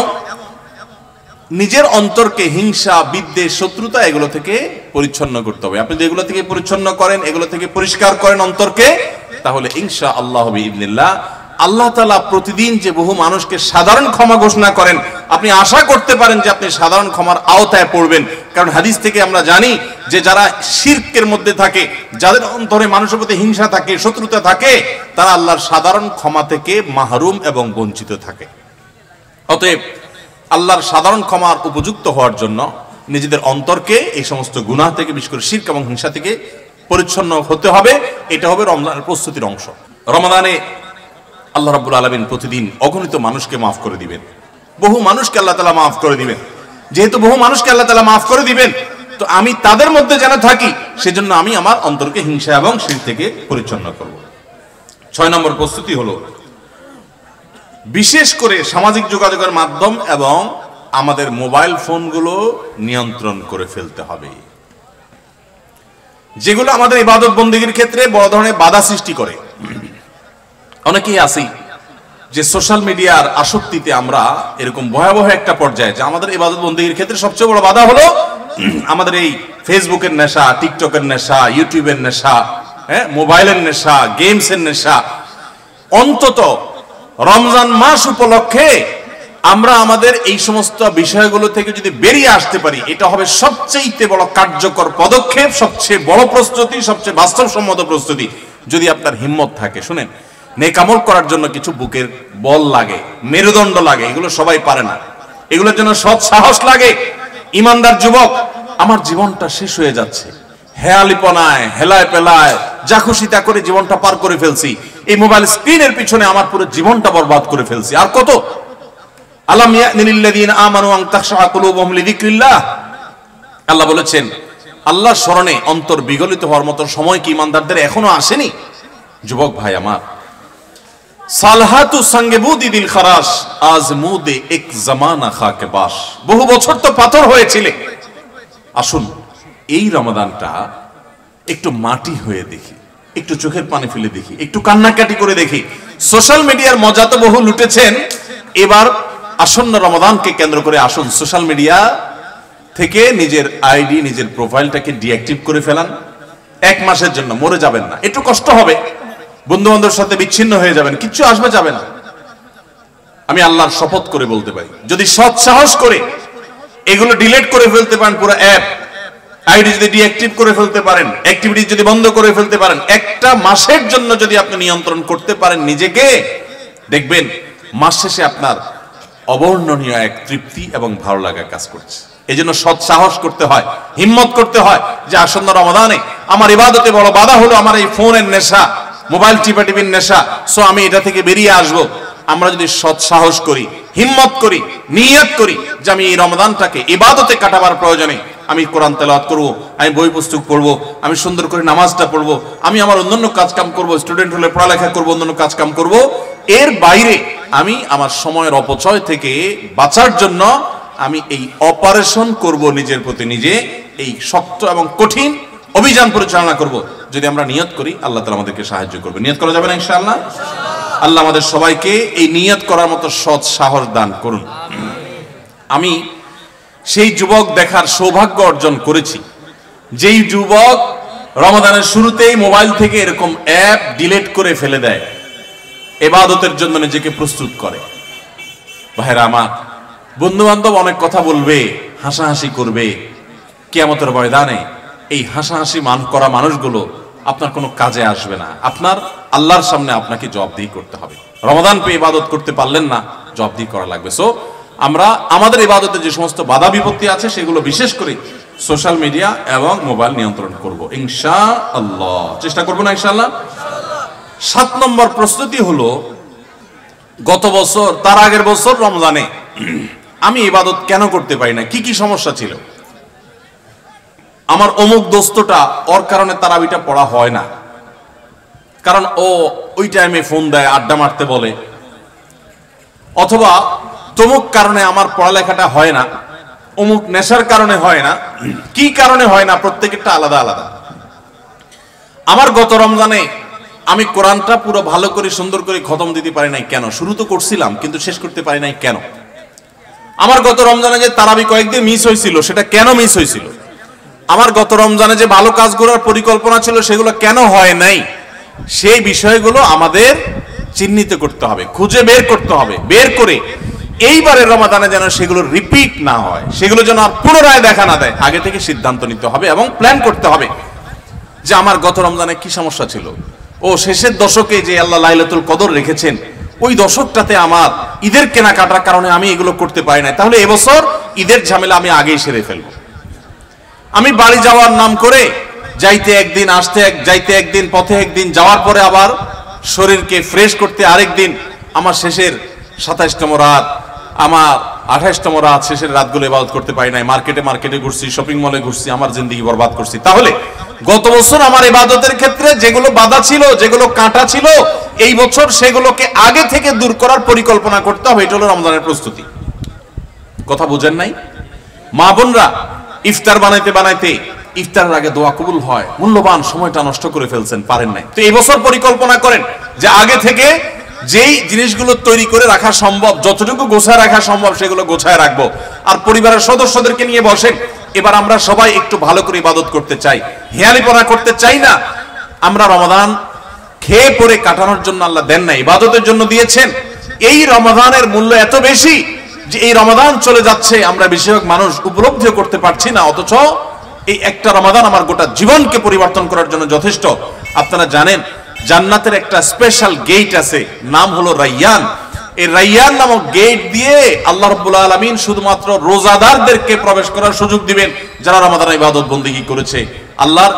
নিজের অন্তরকে হিংসা, বিদ্বেষ, শত্রুতা এগুলো থেকে পরিচ্ছন্ন করতে হবে। আপনি যদি এগুলো থেকে পরিচ্ছন্ন করেন, এগুলো থেকে পরিষ্কার করেন অন্তরকে, তাহলে ইনশাআল্লাহ বিইذنিল্লাহ আল্লাহ তাআলা প্রতিদিন যে বহু মানুষকে সাধারণ ক্ষমা ঘোষণা করেন, আপনি আশা করতে পারেন যে আপনি সাধারণ ক্ষমার আওতায় পড়বেন। কারণ হাদিস থেকে আমরা জানি যে যারা শিরকের মধ্যে থাকে, যাদের অন্তরে মানুষের প্রতি হিংসা থাকে, শত্রুতা থাকে, তারা আল্লাহর সাধারণ ক্ষমা থেকে মাহরুম এবং বঞ্চিত থাকে। অতএব আল্লাহর সাধারণ ক্ষমার উপযুক্ত হওয়ার জন্য নিজেদের অন্তরকে এই সমস্ত গুনাহ থেকে, বিশেষ করে শিরক এবং হিংসা থেকে পরিচ্ছন্ন হতে হবে। এটা হবে রমজানের প্রস্তুতির অংশ। রমাদানে আল্লাহ রাব্বুল আলামিন প্রতিদিন অগণিত মানুষকে মাফ করে দিবেন, বহু মানুষকে আল্লাহ তাআলা মাফ করে দিবেন। যেহেতু বহু মানুষকে আল্লাহ তাআলা মাফ করে দিবেন, তো আমি তাদের মধ্যে যেন থাকি, সেজন্য আমি আমার অন্তরকে হিংসা এবং শিরক থেকে পরিচ্ছন্ন করব। 6 নম্বর প্রস্তুতি হলো বিশেষ করে সামাজিক যোগাযোগের মাধ্যম এবং আমাদের মোবাইল ফোনগুলো নিয়ন্ত্রণ করে ফেলতে হবে, যেগুলো আমাদের ইবাদত বন্দেগীর ক্ষেত্রে বড় ধরনের বাধা সৃষ্টি করে। অনেকেই আছি যে সোশ্যাল মিডিয়ার আসক্তিতে আমরা এরকম ভয়াবহ একটা পর্যায়ে, যে আমাদের ইবাদত বন্দেগীর ক্ষেত্রে সবচেয়ে বড় বাধা হলো আমাদের এই ফেসবুকের নেশা, টিকটকের নেশা, ইউটিউবের নেশা, মোবাইলের নেশা, গেমসের নেশা। অন্তত রমজান মাস উপলক্ষে আমরা আমাদের এই সমস্ত বিষয়গুলো থেকে যদি বেরিয়ে আসতে পারি, এটা হবে সবচেয়ে বড় কার্যকর পদক্ষেপ, সবচেয়ে বড় প্রস্তুতি, সবচেয়ে বাস্তবসম্মত প্রস্তুতি। যদি আপনার হিম্মত থাকে, শুনেন, নেক আমল করার জন্য কিছু বুকের বল লাগে, মেরুদণ্ড লাগে, এগুলো সবাই পারে না। এগুলোর জন্য সৎ সাহস লাগে। ইমানদার যুবক, আমার জীবনটা শেষ হয়ে যাচ্ছে, হেয়ালিপনায়, হেলায় পেলায়, যা খুশি তা করে জীবনটা পার করে ফেলছি, এই মোবাইল স্ক্রিনের পিছনে আমার পুরো জীবনটা বরবাদ করে ফেলছি, আর কত? আলাম ইয়ানিল্লাযীনা আমানু আন তাখশা কুলুবুহুম লিযিকরিল্লাহ। আল্লাহ বলেছেন, আল্লাহর স্মরণে অন্তর বিগলিত হওয়ার মতো সময় কি ইমানদারদের এখনো আসেনি? যুবক ভাই আমার, সালহাতু সঙ্গে বুদি দিল খারাস আজমুদে এক জামানা খাকে বাস। বহু বছর তো পাথর হয়েছিলে। আসুন এই রমাদানটা একটু মাটি হয়ে দেখি, একটু চোখের পানি ফেলে দেখি, একটু কান্নাকাটি করে দেখি। সোশ্যাল মিডিয়ার মজা তো বহু লুটেছেন, এবার আসন্ন রমাদানকে কেন্দ্র করে আসুন সোশ্যাল মিডিয়া থেকে নিজের আইডি, নিজের প্রোফাইলটাকে ডিঅ্যাক্টিভ করে ফেলান। 1 মাসের জন্য, মরে যাবেন না, একটু কষ্ট হবে, বন্ধু বান্ধবের সাথে বিচ্ছিন্ন হয়ে যাবেন, কিচ্ছু আসবে যাবে না। আমি আল্লাহর শপথ করে বলতে পারি, যদি সৎ সাহস করে এগুলো ডিলিট করে ফেলতে পারেন, পুরো অ্যাপ আইডি যদি ডিঅ্যাক্টিভ করে ফেলতে পারেন, অ্যাক্টিভিটি যদি বন্ধ করে ফেলতে পারেন, 1টা মাসের জন্য যদি আপনি নিয়ন্ত্রণ করতে পারেন নিজেকে, দেখবেন মাস শেষে আপনার অবর্ণনীয় এক তৃপ্তি এবং ভালো লাগা কাজ করছে। এই জন্য সৎ সাহস করতে হয়, হিম্মত করতে হয় যে আসন্ন রমাদানে আমার ইবাদতে বড় বাধা হলো আমার এই ফোনের নেশা, মোবাইল টিপাটিপির নেশা, সো আমি এটা থেকে বেরিয়ে আসব। আমরা যদি সৎ সাহস করি, হিম্মত করি, নিয়ত করি যে আমি এই রমাদানটাকে ইবাদতে কাটাবার প্রয়োজনে আমি কোরআন তেলাওয়াত করব, আমি বই পুস্তক পড়ব, আমি সুন্দর করে নামাজটা পড়ব, আমি আমার অন্যান্য কাজকাম করব, স্টুডেন্ট হলে পড়ালেখা করব, অন্যান্য কাজকাম করব। এর বাইরে আমি আমার সময়ের অপচয় থেকে বাঁচার জন্য আমি এই অপারেশন করব, নিজের প্রতি নিজে এই শক্ত এবং কঠিন অভিযান পরিচালনা করব। যদি আমরা নিয়ত করি, আল্লাহ তাআলা আমাদেরকে সাহায্য করবে। নিয়ত করা যাবে না ইনশাআল্লাহ? আল্লাহ আমাদের সবাইকে এই নিয়ত করার মতো সৎ সাহস দান করুন। আমি সেই যুবক দেখার সৌভাগ্য অর্জন করেছি, যেই যুবক রমাদানের শুরুতেই মোবাইল থেকে এরকম অ্যাপ ডিলিট করে ফেলে দেয়, ইবাদতের জন্য নিজেকে প্রস্তুত করে। ভাইরা আমার, বন্ধু বান্ধব অনেক কথা বলবে, হাসাহাসি করবে, কিয়ামতের ময়দানে এই হাসাহাসি করা মানুষগুলো আপনার কোনো কাজে আসবে না। আপনার আল্লাহর সামনে আপনাকে জবাবদিহি করতে হবে। রমাদান পেয়ে ইবাদত করতে পারলেন না, জবাবদিহি করা লাগবে। সো আমরা আমাদের ইবাদতে যে সমস্ত বাধা বিপত্তি আছে সেগুলো বিশেষ করে সোশ্যাল মিডিয়া এবং মোবাইল নিয়ন্ত্রণ করব ইনশাআল্লাহ, চেষ্টা করব না ইনশাআল্লাহ। 7 নম্বর প্রস্তুতি হলো, গত বছর তার আগের বছর রমজানে আমি ইবাদত কেন করতে পারি না, কি কি সমস্যা ছিল। আমার অমুক দোস্তটা, ওর কারণে তারাবিটা পড়া হয় না, কারণ ও ওই টাইমে ফোন দেয়, আড্ডা মারতে বলে, অথবা তমুক কারণে আমার পড়ালেখাটা হয় না, অমুক নেশার কারণে হয় না। কি কারণে হয় না, প্রত্যেকেরটা আলাদা আলাদা। আমার গত রমজানে আমি কোরআনটা পুরো ভালো করে সুন্দর করে খতম দিতে পারি নাই কেন? শুরু তো করছিলাম কিন্তু শেষ করতে পারি নাই কেন? আমার গত রমজানে যে তারাবি কয়েকদিন মিস হয়েছিল, সেটা কেন মিস হয়েছিল? আমার গত রমজানে যে ভালো কাজগুলোর পরিকল্পনা ছিল, সেগুলো কেন হয় নাই? সেই বিষয়গুলো আমাদের চিহ্নিত করতে হবে, খুঁজে বের করতে হবে। বের করে এইবারের রমাদানে যেন সেগুলো রিপিট না হয়, সেগুলো যেন আর পুনরায় দেখা না দেয়, আগে থেকে সিদ্ধান্ত নিতে হবে এবং প্ল্যান করতে হবে যে আমার গত রমজানে কি সমস্যা ছিল, ও শেষের দশকে যে আল্লাহ লাইলাতুল কদর রেখেছেন ওই দশকটাতে আমার ঈদের কেনাকাটার কারণে আমি এগুলো করতে পারি না, তাহলে এবছর ঈদের ঝামেলা আমি আগেই সেরে ফেলবো। আমি বাড়ি যাওয়ার নাম করে যাইতে একদিন, আসতে যাইতে একদিন, পথে একদিন, যাওয়ার পরে আবার শরীরকে ফ্রেশ করতে আরেক দিন, আমার শেষের 27তম রাত, আমার 28তম রাত, শেষের রাতগুলো ইবাদত করতে পারি নাই, মার্কেটে ঘুরছি, শপিং মলে ঘুরছি, আমার জিন্দেগি বরবাদ করছি। তাহলে গত বছর আমার ইবাদতের ক্ষেত্রে যেগুলো বাধা ছিল, যেগুলো কাঁটা ছিল, এই বছর সেগুলোকে আগে থেকে দূর করার পরিকল্পনা করতে হবে। এটা হলো রমজানের প্রস্তুতি। কথা বুঝেন নাই? মা বোনরা ইফতার বানাইতে বানাইতে ইফতারের আগে দোয়া কবুল হয়, মূল্যবান সময়টা নষ্ট করে ফেলছেন, পারেন নাই। তো এই বছর পরিকল্পনা করেন যে আগে থেকে যেই জিনিসগুলো তৈরি করে রাখা সম্ভব, যতটুকু গোছায় রাখা সম্ভব সেগুলো গোছায় রাখবো। আর পরিবারের সদস্যদেরকে নিয়ে বসেন, এবার আমরা সবাই একটু ভালো করে ইবাদত করতে চাই, হেয়ালিপনা করতে চাই না। আমরা রমাদান খেয়ে পরে কাটানোর জন্য আল্লাহ দেন না, ইবাদতের জন্য দিয়েছেন। এই রমাদানের মূল্য এত বেশি যে এই রমাদান চলে যাচ্ছে, আমরা বেশিরভাগ মানুষ উপলব্ধি করতে পারছি না, অথচ এই একটা রমাদান আমার গোটা জীবনকে পরিবর্তন করার জন্য যথেষ্ট। আপনারা জানেন জান্নাতের একটা স্পেশাল গেট আছে, নাম হলো রাইয়ান। এই রাইয়ান নামক গেট দিয়ে আল্লাহ রাব্বুল আলামিন শুধুমাত্র রোজাদারদেরকে প্রবেশ করার সুযোগ দিবেন যারা রমাদানের ইবাদত বন্দেগী করেছে, আল্লাহর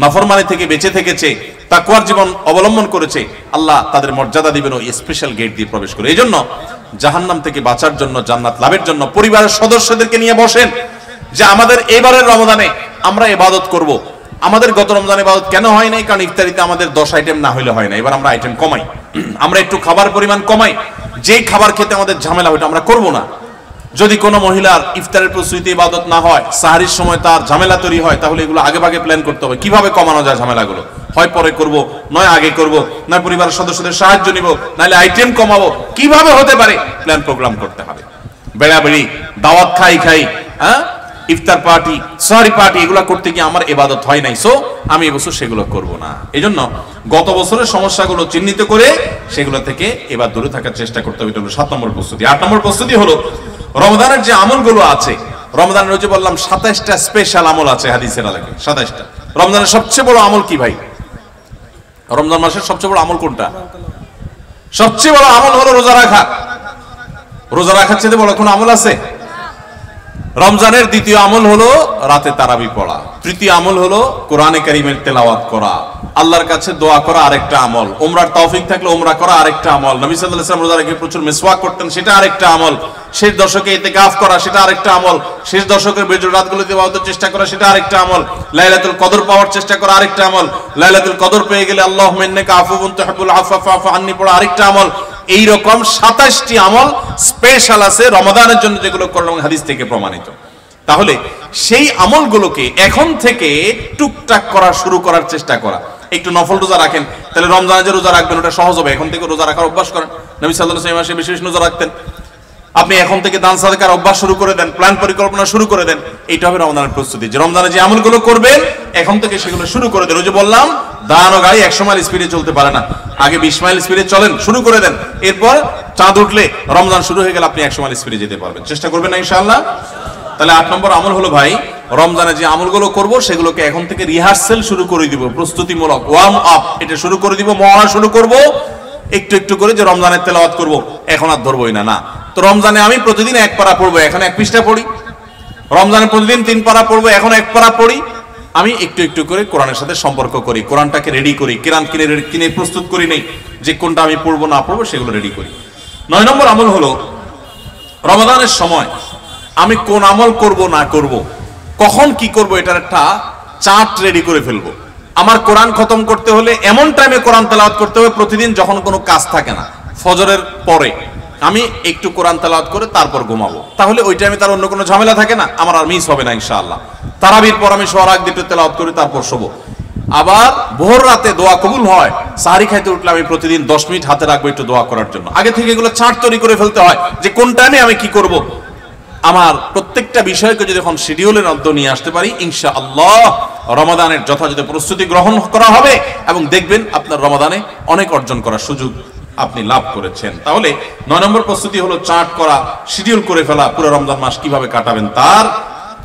নাফরমানি থেকে বেঁচে থেকেছে, তাকওয়ার জীবন অবলম্বন করেছে। আল্লাহ তাদের মর্যাদা দিবেন ওই স্পেশাল গেট দিয়ে প্রবেশ করে। এই জন্য জাহান্নাম থেকে বাঁচার জন্য, জান্নাত লাভের জন্য পরিবারের সদস্যদেরকে নিয়ে বসেন যে আমাদের এবারের রমাদানে আমরা ইবাদত করব। আমাদের গত রমজানে ইবাদত কেন হয় নাই? কারণ ইফতারিতে আমাদের 10 আইটেম না হইলে হয় না। এবার আমরা আইটেম কমাই, আমরা একটু খাবার পরিমাণ কমাই, যেই খাবার খেতে আমাদের ঝামেলা ওইটা আমরা করব না। যদি কোনো মহিলার ইফতারের প্রস্তুতিতে ইবাদত না হয়, সাহারির সময় তার ঝামেলা তৈরি হয়, তাহলে এগুলো আগে ভাগে প্ল্যান করতে হবে কিভাবে কমানো যায় ঝামেলাগুলো। হয় পরে করব, নয় আগে করব, নয় পরিবারের সদস্যদের সাহায্য নিব, নাহলে আইটেম কমাবো, কিভাবে হতে পারে প্ল্যান প্রোগ্রাম করতে হবে। বেড়াবেড়ি, দাওয়াত খাই, হ্যাঁ, ইফতার পার্টি, সাহারি পার্টি, এগুলো করতে গিয়ে আমার ইবাদত হয় নাই, সো আমি এবছর সেগুলো করব না। এই জন্য গত বছরের সমস্যাগুলো চিহ্নিত করে সেগুলো থেকে এবার দূরে থাকার চেষ্টা করতে হবে। এটা হলো 7 নম্বর প্রস্তুতি। 8 নম্বর প্রস্তুতি হলো রমজানের যে আমলগুলো আছে, রমজানের যে বললাম 27টা স্পেশাল আমল আছে হাদিসের আলোকে, 27টা। রমজানের সবচেয়ে বড় আমল কি ভাই? রমজান মাসের সবচেয়ে বড় আমল কোনটা? সবচেয়ে বড় আমল হলো রোজা রাখা। রোজা রাখার চেয়ে বড় কোনো আমল আছে? রমজানের দ্বিতীয় আমল হলো রাতে তারাবি পড়া, তৃতীয় আমল হলো কোরআনে কারীমের তেলাওয়াত করা, আল্লাহর কাছে দোয়া করা আরেকটা আমল, উমরার তৌফিক থাকলে উমরা করা আরেকটা আমল, নবী সাল্লাল্লাহু আলাইহি ওয়াসাল্লাম রোজা রেখে প্রচুর মিসওয়াক করতেন, সেটা আরেকটা আমল, শেষ দশকে ইতিকাফ করা সেটা আরেকটা আমল, শেষ দশকের বেজর রাতগুলোতে ইবাদতের চেষ্টা করা সেটা আরেকটা আমল, লাইলাতুল কদর পাওয়ার চেষ্টা করা আরেকটা আমল, লাইলাতুল কদর পেয়ে গেলে আল্লাহুম্মা ইন্নাকা আফুউন তুহিব্বুল আফওয়া ফা'ফু আন্নী পড়া আরেকটা আমল। এই রকম 27টি আমল স্পেশাল আছে রমাদানের জন্য, যেগুলো কোরআন হাদিস থেকে প্রমাণিত। তাহলে সেই আমলগুলোকে এখন থেকে টুকটাক করা শুরু করার চেষ্টা করা। একটু নফল রোজা রাখেন, তাহলে রমজানে যে রোজা রাখবেন ওটা সহজ হবে। এখন থেকে রোজা রাখার অভ্যাস করেন। নবী সাল্লাল্লাহু আলাইহি ওয়াসাল্লাম বেশি বেশি রোজা রাখতেন, আপনি এখন থেকে দান সাদাকার অভ্যাস শুরু করে দেন, প্ল্যান পরিকল্পনা শুরু করে দেন। এইটা হবে রমজানের প্রস্তুতি, যে রমজানে যে আমলগুলো করবেন এখন থেকে সেগুলো শুরু করে দেন। ওই যে বললাম দান ও গাড়ি 100 মাইল স্পিডে চলতে পারে না, আগে 20 মাইল স্পিডে চলেন, শুরু করে দেন। এরপর চাঁদ উঠলে রমজান শুরু হয়ে গেলে আপনি 100 মাইল স্পিডে যেতে পারবেন। চেষ্টা করবেন না ইনশাআল্লাহ? তাহলে 8 নম্বর আমল হলো ভাই, রমজানে যে আমলগুলো করব সেগুলোকে এখন থেকে রিহার্সেল শুরু করে দিব, প্রস্তুতিমূলক ওয়ার্ম আপ এটা শুরু করে দিব, মহড়া শুরু করব একটু একটু করে, যে রমজানের তেলাওয়াত করব এখন আর ধরবই না। তো রমজানে আমি প্রতিদিন 1 পারা পড়বো, এখন 1 পৃষ্ঠা পড়ি। রমজানে প্রতিদিন 3 পারা পড়বো, এখন 1 পারা পড়ি। আমি একটু একটু করে কোরআনের সাথে সম্পর্ক করি, কোরআনটাকে রেডি করি, কোরআন কিনে প্রস্তুত করি নেই যে কোনটা আমি পড়বো না পড়বো, সেগুলো রেডি করি। 9 নম্বর আমল হলো রমাদানের সময় আমি কোন আমল করব না করব, কখন কি করব, এটার একটা চার্ট রেডি করে ফেলবো। আমার কোরআন খতম করতে হলে এমন টাইমে কোরআন তেলাওয়াত করতে হবে প্রতিদিন যখন কোনো কাজ থাকে না, ফজরের পরে আমি একটু কোরআন তেলাওয়াত করে তারপর ঘুমাবো, তাহলে ওই টাইমে তার অন্য কোনো ঝামেলা থাকে না, আমার আর মিস হবে না ইনশাআল্লাহ। তারাবির পর আমি শোয়ার আগে একটু তেলাওয়াত করি, তারপর শোবো। আবার ভোর রাতে দোয়া কবুল হয়, সাহারি খাইতে উঠলে আমি প্রতিদিন 10 মিনিট হাতে রাখবো একটু দোয়া করার জন্য। আগে থেকে এগুলো চার্ট তৈরি করে ফেলতে হয় যে কোন টাইমে আমি কি করব। আমার প্রত্যেকটা বিষয়কে যদি এখন শিডিউলের মধ্যে নিয়ে আসতে পারি, ইনশাআল্লাহ রমাদানের যথাযথ প্রস্তুতি গ্রহণ করা হবে এবং দেখবেন আপনার রমাদানে অনেক অর্জন করার সুযোগ আপনি লাভ করেছেন। তাহলে 9 নম্বর প্রস্তুতি হলো চার্ট করা, শিডিউল করে ফেলা, পুরো রমজান মাস কিভাবে কাটাবেন তার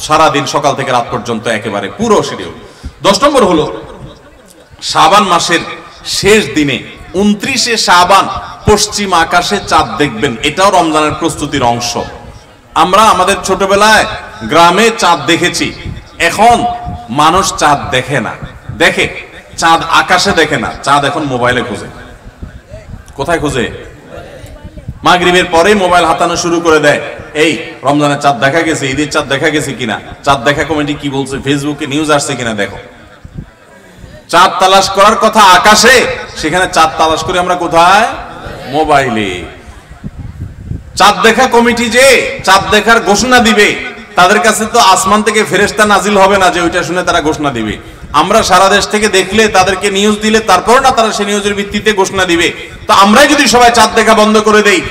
সারা দিন সকাল থেকে রাত পর্যন্ত একেবারে পুরো শিডিউল। 10 নম্বর হলো শাবান মাসের শেষ দিনে 29শে শাবান পশ্চিম আকাশে চাঁদ দেখবেন, এটাও রমজানের প্রস্তুতির অংশ। আমরা আমাদের ছোটবেলায় গ্রামে চাঁদ দেখেছি, এখন মানুষ চাঁদ দেখে না, দেখে চাঁদ আকাশে দেখে না, চাঁদ এখন মোবাইলে খোঁজে। কোথায় খোঁজে? মাগরিবের পরে মোবাইল হাতানো শুরু করে দেয়, এই রমজানের চাঁদ দেখা গেছে, ঈদের চাঁদ দেখা গেছে কিনা, চাঁদ দেখা কমিটি কি বলছে, ফেসবুকে নিউজ আসছে কিনা দেখো। চাঁদ তালাশ করার কথা আকাশে, সেখানে চাঁদ তালাশ করে আমরা কোথায়? মোবাইলে। চাঁদ দেখা কমিটি যে চাঁদ দেখার ঘোষণা দিবে, তাদের কাছে তো আসমান থেকে ফেরেশতা নাজিল হবে না যে ওইটা শুনে তারা ঘোষণা দিবে। আমরা সারা দেশ থেকে দেখলে, তাদেরকে নিউজ দিলে, তারপর না তারা সেই নিউজের ভিত্তিতে ঘোষণা দিবে। তো আমরাই যদি সবাই চাঁদ দেখা বন্ধ করে দেই,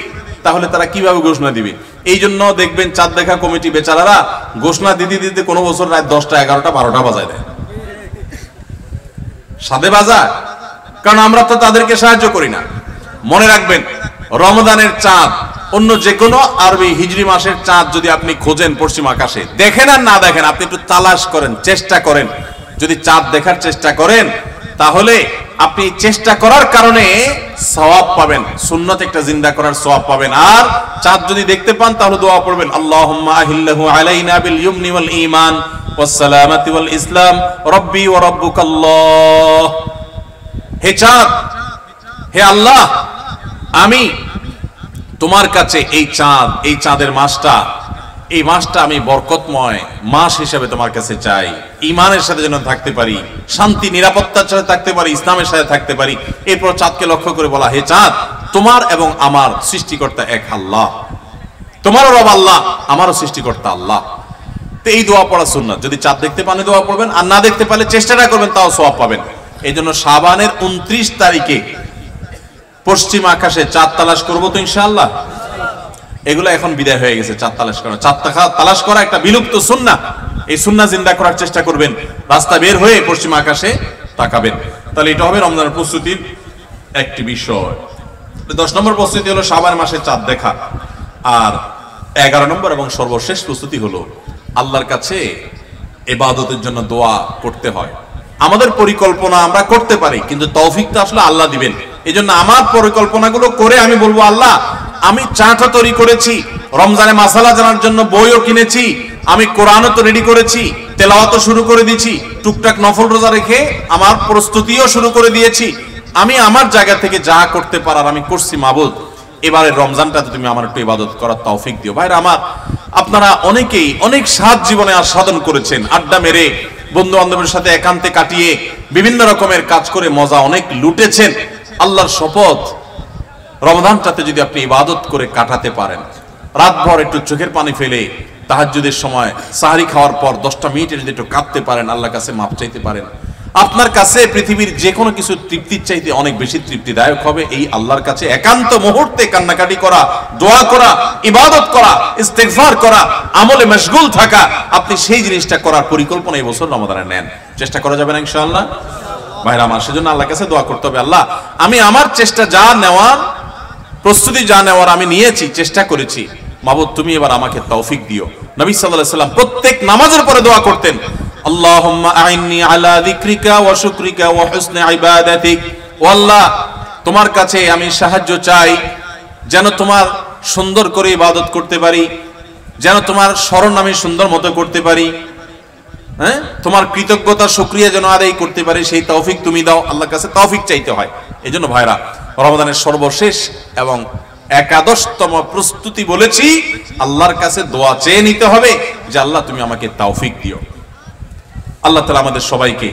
তাহলে তারা কিভাবে ঘোষণা দিবে? এই জন্য দেখবেন চাঁদ দেখা কমিটি বেচারারা ঘোষণা দিতে দিতে কোনো বছর রাত 10টা, 11টা, 12টা বাজায় দেয়, সাদে বাজায়, কারণ আমরা তো তাদেরকে সাহায্য করি না। মনে রাখবেন, রমজানের চাঁদ অন্য যে কোনো আরবি হিজরি মাসের চাঁদ যদি আপনি খোঁজেন পশ্চিম আকাশে, দেখেন আর না দেখেন, আপনি একটু তালাশ করেন, চেষ্টা করেন, যদি চাঁদ দেখার চেষ্টা করেন, তাহলে আপনি চেষ্টা করার কারণে সওয়াব পাবেন, সুন্নাত একটা জিন্দা করার সওয়াব পাবেন। আর চাঁদ যদি দেখতে পান তাহলে দোয়া পড়বেন, আল্লাহুম্মা আহিল্লাহু আলাইনা বিল ইয়ুমনি ওয়াল ঈমান ওয়াস সালামাতি ওয়াল ইসলাম রব্বি ওয়া রাব্বুকাল্লাহ। হে চাঁদ, হে আল্লাহ, আমি তোমার কাছে এই চাঁদ, এই চাঁদের মাসটা, এই মাসটা আমি বরকতময় মাস হিসেবে তোমার কাছে চাই, ঈমানের সাথে যেন থাকতে পারি, শান্তি নিরাপত্তার সাথে থাকতে পারি, ইসলামের সাথে থাকতে পারি। এরপর চাঁদকে লক্ষ্য করে বলা, হে চাঁদ, তোমার এবং আমার সৃষ্টিকর্তা এক আল্লাহ, তোমারও রব আল্লাহ, আমারও সৃষ্টিকর্তা আল্লাহ। তো এই দোয়া পড়া সুন্নাত। যদি চাঁদ দেখতে পান দোয়া পড়বেন, আর না দেখতে পারলে চেষ্টাটা করবেন, তাও সওয়াব পাবেন। এই জন্য শাবানের 29 তারিখে পশ্চিম আকাশে চাঁদ তালাশ করবো তো ইনশাআল্লাহ। এগুলো এখন বিদায় হয়ে গেছে, চাঁদ তালাশ করা। চাঁদ তালাশ করা একটা বিলুপ্ত সুন্নাহ, এই সুন্নাহ জিন্দা করার চেষ্টা করবেন। রাস্তা বের হয়ে পশ্চিম আকাশে তাকাবেন, তাহলে এটা হবে রমজানের প্রস্তুতির একটি বিষয়। 10 নম্বর প্রস্তুতি হলো শাবান মাসে চাঁদ দেখা। আর 11 নম্বর এবং সর্বশেষ প্রস্তুতি হলো আল্লাহর কাছে ইবাদতের জন্য দোয়া করতে হয়। আমাদের পরিকল্পনা আমরা করতে পারি, কিন্তু তৌফিকটা আসলে আল্লাহ দিবেন। এই জন্য আমার পরিকল্পনাগুলো করে আমি বলবো, আল্লাহ আমি চাটা তৈরি করেছি, রমজানে মাসালা জানার জন্য বইও কিনেছি, আমি কোরআনও তো রেডি করেছি, তেলাওয়াতও শুরু করে দিয়েছি, টুকটাক নফল রোজা রেখে আমার প্রস্তুতিও শুরু করে দিয়েছি। আমি আমার জায়গা থেকে যা করতে পারার আমি করছি। মাবুদ, এবারে রমজানটাতে তুমি আমার একটু ইবাদত করার তৌফিক দিও। ভাইরা আমার, আপনারা অনেকেই অনেক স্বাদ জীবনে আস্বাদন করেছেন, আড্ডা মেরে বন্ধু বান্ধবের সাথে একান্তে কাটিয়ে বিভিন্ন রকমের কাজ করে মজা অনেক লুটেছেন। আল্লাহর শপথ, রমজানটাতে যদি আপনি ইবাদত করে কাটাতে পারেন, রাতভর একটু চোখের পানি ফেলে তাহাজ্জুদের সময় সাহরি খাওয়ার পর 10টা মিনিটে যদি একটু কাঁদতে পারেন, আল্লাহর কাছে মাপ চাইতে পারেন, আপনার কাছে পৃথিবীর যে কোনো কিছু তৃপ্তির চাইতে অনেক বেশি তৃপ্তিদায়ক হবে এই আল্লাহর কাছে একান্ত মুহূর্তে কান্নাকাটি করা, দোয়া করা, ইবাদত করা, ইস্তেগফার করা, আমলে মশগুল থাকা। আপনি সেই জিনিসটা করার পরিকল্পনা এই বছর রমাদানে নেন, চেষ্টা করা যাবে না ইনশাআল্লাহ। ভাইরা আমার, সেজন্য আল্লাহর কাছে দোয়া করতে হবে, আল্লাহ আমি আমার চেষ্টা যা নেওয়ার, প্রস্তুতি যা নেওয়ার আমি নিয়েছি, চেষ্টা করেছি, মাবুদ তুমি এবার আমাকে তৌফিক দিও। নবী সাল্লাল্লাহু আলাইহি ওয়াসাল্লাম প্রত্যেক নামাজের পরে দোয়া করতেন, আল্লাহুম্মা আইন্নি আলা যিকরিকা ওয়া শুকরিকা ওয়া হুসনি ইবাদাতিক। ও আল্লাহ, তোমার কাছে আমি সাহায্য চাই যেন তোমার সুন্দর করে ইবাদত করতে পারি, যেন তোমার স্মরণ আমি সুন্দর মতো করতে পারি, হ্যাঁ, তোমার কৃতজ্ঞতা শুকরিয়া যেন আদায় করতে পারি, সেই তৌফিক তুমি দাও। আল্লাহর কাছে তৌফিক চাইতে হয়। এই জন্য ভাইরা, রমাদানের সর্বশেষ এবং 11তম প্রস্তুতি বলেছি, আল্লাহর কাছে দোয়া চেয়ে নিতে হবে যে আল্লাহ তুমি আমাকে তৌফিক দিও। আল্লাহ তাআলা আমাদের সবাইকে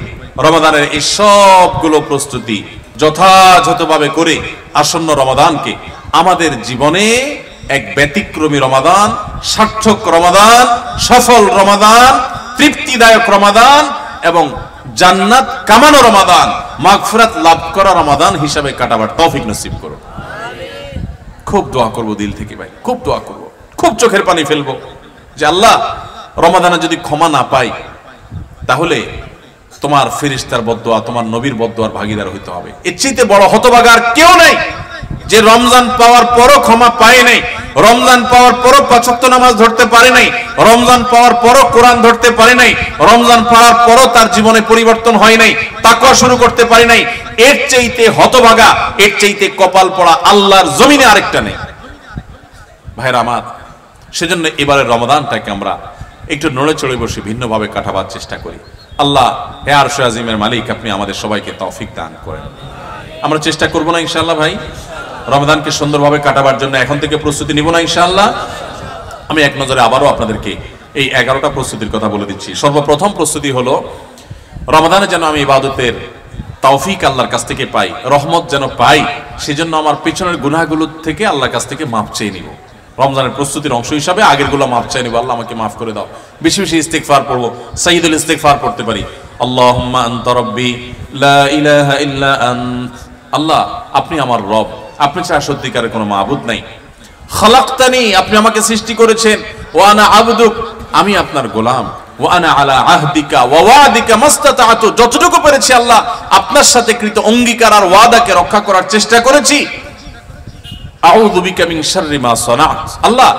রমাদানের এই সবগুলো প্রস্তুতি যথাযথভাবে করে আসন্ন রমাদানকে আমাদের জীবনে এক ব্যতিক্রমী রমাদান, সার্থক রমাদান, সফল রমাদান, তৃপ্তিদায়ক রমাদান এবং জান্নাত কামানো রমাদান, মাগফিরাত লাভ করা রমাদান হিসাবে কাটাবার তৌফিক নসিব করো। খুব দোয়া করব দিল থেকে ভাই, খুব দোয়া করব, খুব চোখের পানি ফেলবো যে আল্লাহ রমাদানে যদি ক্ষমা না পাই তাহলে তোমার ফেরেশতার বদদোয়া, তোমার নবীর বদদোয়ার ভাগীদার হইতে হবে। এর চাইতে বড় হতভাগা আর কেউ নাই। যে রমজান পাওয়ার পরও ক্ষমা পায় নাই, রমজান পাওয়ার পরও ৫ ওয়াক্ত নামাজ ধরতে পারে নাই, রমজান পাওয়ার পরও কোরআন ধরতে পারে নাই, রমজান পাওয়ার পরও তার জীবনে পরিবর্তন হয় নাই, তাকওয়া শুরু করতে পারে নাই, এর চাইতে হতভাগা, এর চাইতে কপাল পড়া আল্লাহর জমিনে আরেকটা নেই। ভাইরা আমার, সেজন্য এবারে রমাদানটাকে আমরা একটু নড়ে চড়ে বসে ভিন্নভাবে কাটাবার চেষ্টা করি। আল্লাহ হে আরশে আজিমের মালিক, আপনি আমাদের সবাইকে তৌফিক দান করেন। আমরা চেষ্টা করব না ইনশাআল্লাহ ভাই রমাদানকে সুন্দরভাবে কাটাবার জন্য এখন থেকে প্রস্তুতি নিব না ইনশাআল্লাহ। আমি এক নজরে আবারও আপনাদেরকে এই 11টা প্রস্তুতির কথা বলে দিচ্ছি। সর্বপ্রথম প্রস্তুতি হলো রমাদানে যেন আমি ইবাদতের তৌফিক আল্লাহর কাছ থেকে পাই, রহমত যেন পাই, সেজন্য আমার পেছনের গুনাহগুলো থেকে আল্লাহর কাছ থেকে মাপ চেয়ে নিব। রমজানের প্রস্তুতির অংশ হিসাবে আগেরগুলো মাপ চাই নিব, আল্লাহ আমাকে মাফ করে দাও। বেশি বেশি ইস্তিগফার পড়বো, সাইয়্যিদুল ইস্তিগফার পড়তে পারি। আল্লাহুম্মা আনতা রাব্বি লা ইলাহা ইল্লা আনত, আল্লাহ আপনি আমার রব, আপনি ছাড়া সত্যিকারের কোনো মাবুদ নাই। খালাকতানি, আপনি আমাকে সৃষ্টি করেছেন। ওয়া আনা আবদুক, আমি আপনার গোলাম। ওয়া আনা আলা আহদিকা ওয়া ওয়াদিকা মাস্তাতাতু, যতটুকু পেরেছি আল্লাহ আপনার সাথে কৃত অঙ্গীকার আর ওয়াদাকে রক্ষা করার চেষ্টা করেছি। আউযু বিকা মিন শাররি মা সানাত, আল্লাহ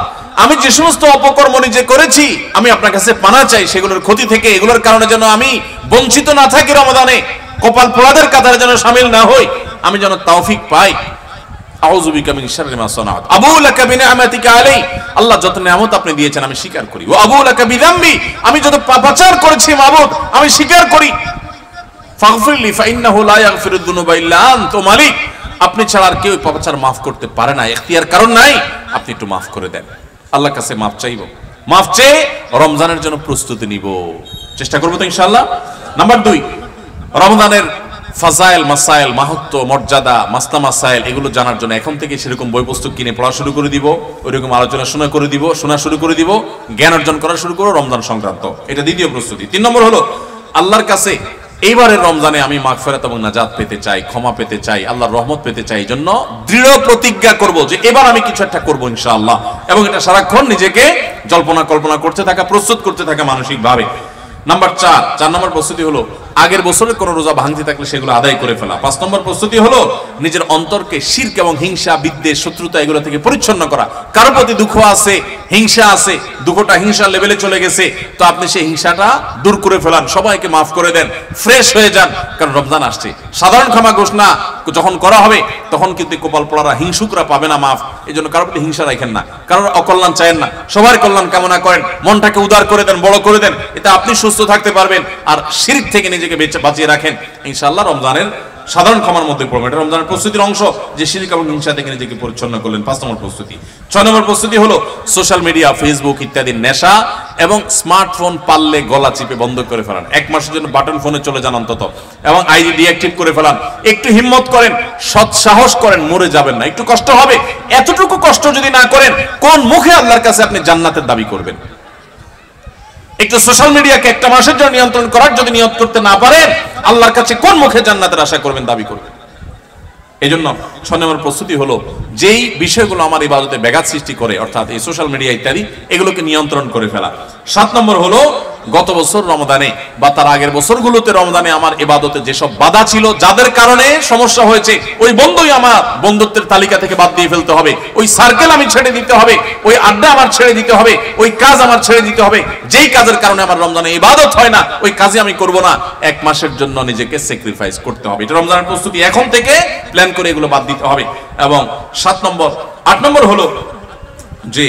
আমি যে সমস্ত অপকর্ম নিজে করেছি আমি আপনার কাছে পানা চাই সেগুলোর ক্ষতি থেকে, এগুলোর কারণে যেন আমি বঞ্চিত না থাকি, রমাদানে কপাল পোড়াদের কাতারে যেন শামিল না হই, আমি যেন তৌফিক পাই। আউযু বিকা মিন শাররি মা সানাত, আবু লাকা বিনিআমাতিকা আলাই, আল্লাহ যত নিয়ামত আপনি দিয়েছেন আমি স্বীকার করি। ওয়া আবু লাকা বিযামবি, আমি যত পাপাচার করেছি মাবুদ আমি স্বীকার করি। ফাগফিরলি ফাইন্নাহু লা ইয়াগফিরুদ যুনুবা ইল্লা আনতা, মালিক আপনি ছাড়া আর কেউ পাপাচার মাফ করতে পারে না, এখতিয়ার কারণ নাই, আপনি একটু মাফ করে দেন। আল্লাহর কাছে মাফ চাইব, মাফ চেয়ে রমজানের জন্য প্রস্তুতি নিব, চেষ্টা করবো তো ইনশাআল্লাহ। নাম্বার 2, রমজানের ফাজাইল মাসাইল, মাহাত্ম্য মর্যাদা মাসলা মাসাইল এগুলো জানার জন্য এখন থেকে সেরকম বই পুস্তক কিনে পড়া শুরু করে দিব, ওইরকম আলোচনা শোনা শুরু করে দিব, জ্ঞান অর্জন করা শুরু করব রমজান সংক্রান্ত। এটা দ্বিতীয় প্রস্তুতি। 3 নম্বর হলো আল্লাহর কাছে এইবারের রমজানে আমি মাগফিরাত এবং নাজাত পেতে চাই, ক্ষমা পেতে চাই, আল্লাহর রহমত পেতে চাই। এই জন্য দৃঢ় প্রতিজ্ঞা করব যে এবার আমি কিছু একটা করবো ইনশাআল্লাহ, এবং এটা সারাক্ষণ নিজেকে জল্পনা কল্পনা করতে থাকা, প্রস্তুত করতে থাকা মানসিক ভাবে। নাম্বার 4 নম্বর প্রস্তুতি হলো আগের বছরের কোন রোজা ভাঙতে থাকলে সেগুলো আদায় করে ফেলা। 5 নম্বর প্রস্তুতি হলো নিজের অন্তরকে শিরক এবং হিংসা, বিদ্বেষ, শত্রুতা এগুলো থেকে পরিচ্ছন্ন করা। কারো প্রতি দুঃখ আছে, হিংসা আছে, দুঃখটা হিংসার লেভেলে চলে গেছে, তো আপনি সেই হিংসাটা দূর করে ফেলান, সবাইকে মাফ করে দেন, ফ্রেশ হয়ে যান, কারণ রমজান আসছে। সাধারণ ক্ষমা ঘোষণা যখন করা হবে তখন কিন্তু কপাল পোড়ারা, হিংসুকরা পাবে না মাফ। এই জন্য কারোর প্রতি হিংসা রাখেন না, কারোর অকল্যাণ চায়েন না, সবার কল্যাণ কামনা করেন, মনটাকে উদার করে দেন, বড় করে দেন, এতে আপনি সুস্থ থাকতে পারবেন আর শিরক থেকে নিজেকে বাঁচিয়ে রাখেন। ইনশাআল্লাহ রমজানের সাধারণ ক্ষমার মধ্যে পড়বে। এটা রমজানের প্রস্তুতির অংশ যে শিরক এবং হিংসা থেকে নিজেকে পরিচ্ছন্ন করলেন। 5 নম্বর প্রস্তুতি। 6 নম্বর প্রস্তুতি হলো সোশ্যাল মিডিয়া, ফেসবুক ইত্যাদি নেশা এবং স্মার্টফোন পারলে গলা চিপে বন্ধ করে ফেলান। 1 মাসের জন্য বাটন ফোনে চলে যান অন্তত, এবং আইডি ডিঅ্যাক্টিভ করে ফেলান। একটু হিম্মত করেন, সৎ সাহস করেন, মরে যাবেন না। একটু কষ্ট হবে, এতটুকু কষ্ট যদি না করেন কোন মুখে আল্লাহর কাছে আপনি জান্নাতের দাবি করবেন? একটু সোশ্যাল মিডিয়াকে 1 মাসের জন্য নিয়ন্ত্রণ করার যদি নিয়ত করতে না পারেন আল্লাহর কাছে কোন মুখে জান্নাতের আশা করবেন, দাবি করবেন? এই জন্য 6 নম্বর প্রস্তুতি হলো যেই বিষয়গুলো আমার ইবাদতে ব্যাঘাত সৃষ্টি করে, অর্থাৎ এই সোশ্যাল মিডিয়া ইত্যাদি, এগুলোকে নিয়ন্ত্রণ করে ফেলা। 7 নম্বর হলো গত বছর রমজানে বা তার আগের বছরগুলোতে রমজানে আমার ইবাদতে যেসব বাধা ছিল, যাদের কারণে সমস্যা হয়েছে, ওই বন্ধুই আমার বন্ধুত্বের তালিকা থেকে বাদ দিয়ে ফেলতে হবে, ওই সার্কেল আমি ছেড়ে দিতে হবে, ওই আড্ডা আমার ছেড়ে দিতে হবে, ওই কাজ আমার ছেড়ে দিতে হবে, যেই কাজের কারণে আমার রমজানে ইবাদত হয় না ওই কাজে আমি করব না। 1 মাসের জন্য নিজেকে স্যাক্রিফাইস করতে হবে। এটা রমজানের প্রস্তুতি, এখন থেকে প্ল্যান করে এগুলো বাদ দিতে হবে। এবং 8 নম্বর হলো যে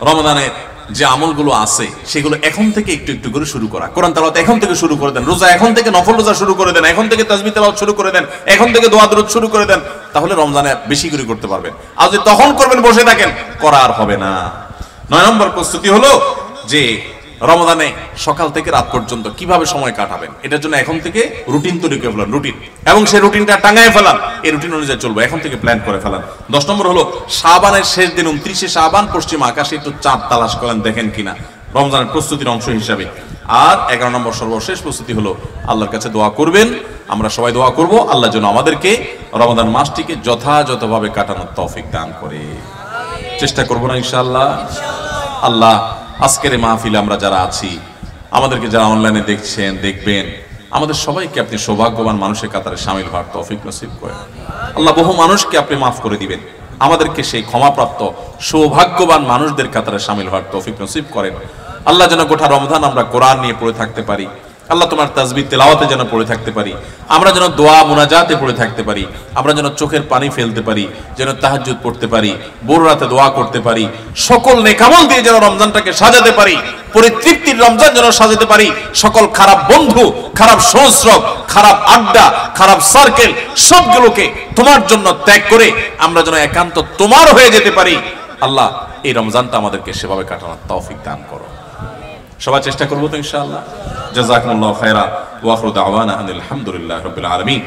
রমজানের যে আমলগুলো আছে সেগুলো এখন থেকে একটু একটু করে শুরু করা। কোরআন তেলাওয়াত এখন থেকে শুরু করে দেন, রোজা এখন থেকে, নফল রোজা শুরু করে দেন, এখন থেকে তাসবিহ তেলাওয়াত শুরু করে দেন, এখন থেকে দোয়া দরুদ শুরু করে দেন, তাহলে রমজানে বেশি করে করতে পারবেন। আর যদি তখন করবেন বসে থাকেন, করা আর হবে না। 9 নম্বর প্রস্তুতি হলো যে রমজানে সকাল থেকে রাত পর্যন্ত কিভাবে সময় কাটাবেন, এটার জন্য এখন থেকে রুটিন তৈরি করে ফেলান, রুটিন, এবং সেই রুটিনটা টাঙায় ফেলান, এই রুটিন অনুযায়ী চলবো, এখন থেকে প্ল্যান করে ফেলান। 10 নম্বর হলো শাবানের শেষ দিন 29শে শাবান পশ্চিম আকাশে একটু চাঁদ তালাশ করেন, দেখেন কিনা, রমজানের প্রস্তুতির অংশ হিসাবে। আর 11 নম্বর সর্বশেষ প্রস্তুতি হলো আল্লাহর কাছে দোয়া করবেন, আমরা সবাই দোয়া করব আল্লাহ যেন আমাদেরকে রমজান মাসটিকে যথাযথভাবে কাটানোর তৌফিক দান করে। চেষ্টা করবো না ইনশাআল্লাহ? আল্লাহ আজকের এই মাহফিলে আমরা যারা আছি, আমাদেরকে যারা অনলাইনে দেখছেন, দেখবেন, আমাদের সবাইকে আপনি সৌভাগ্যবান মানুষের কাতারে শামিল হওয়ার তৌফিক নসিব করেন। আল্লাহ বহু মানুষকে আপনি মাফ করে দিবেন, আমাদেরকে সেই ক্ষমাপ্রাপ্ত সৌভাগ্যবান মানুষদের কাতারে শামিল হওয়ার তৌফিক নসিব করেন। আল্লাহ যেন গোটা রমজান আমরা কোরআন নিয়ে পড়ে থাকতে পারি, আল্লাহ তোমার তাসবিহ তেলাওয়াতে যেন পড়ে থাকতে পারি, আমরা যেন দোয়া মুনাজাতে পড়ে থাকতে পারি, আমরা যেন চোখের পানি ফেলতে পারি, যেন তাহাজ্জুদ পড়তে পারি, ভোর রাতে দোয়া করতে পারি, সকল নেকামল দিয়ে যেন রমজানটাকে সাজাতে পারি, পরিতৃপ্তির রমজান যেন সাজাতে পারি, সকল খারাপ বন্ধু, খারাপ সংস্রব, খারাপ আড্ডা, খারাপ সার্কেল সবগুলোকে তোমার জন্য ত্যাগ করে আমরা যেন একান্ত তোমার হয়ে যেতে পারি। আল্লাহ এই রমজানটা আমাদেরকে সেভাবে কাটানোর তৌফিক দান করো। সবাই চেষ্টা করবো তো ইনশাআল্লাহ। জাযাকুমুল্লাহু খায়রা ওয়া আখিরু দাওয়ানা আনিল হামদুলিল্লাহি রাব্বিল আলামিন।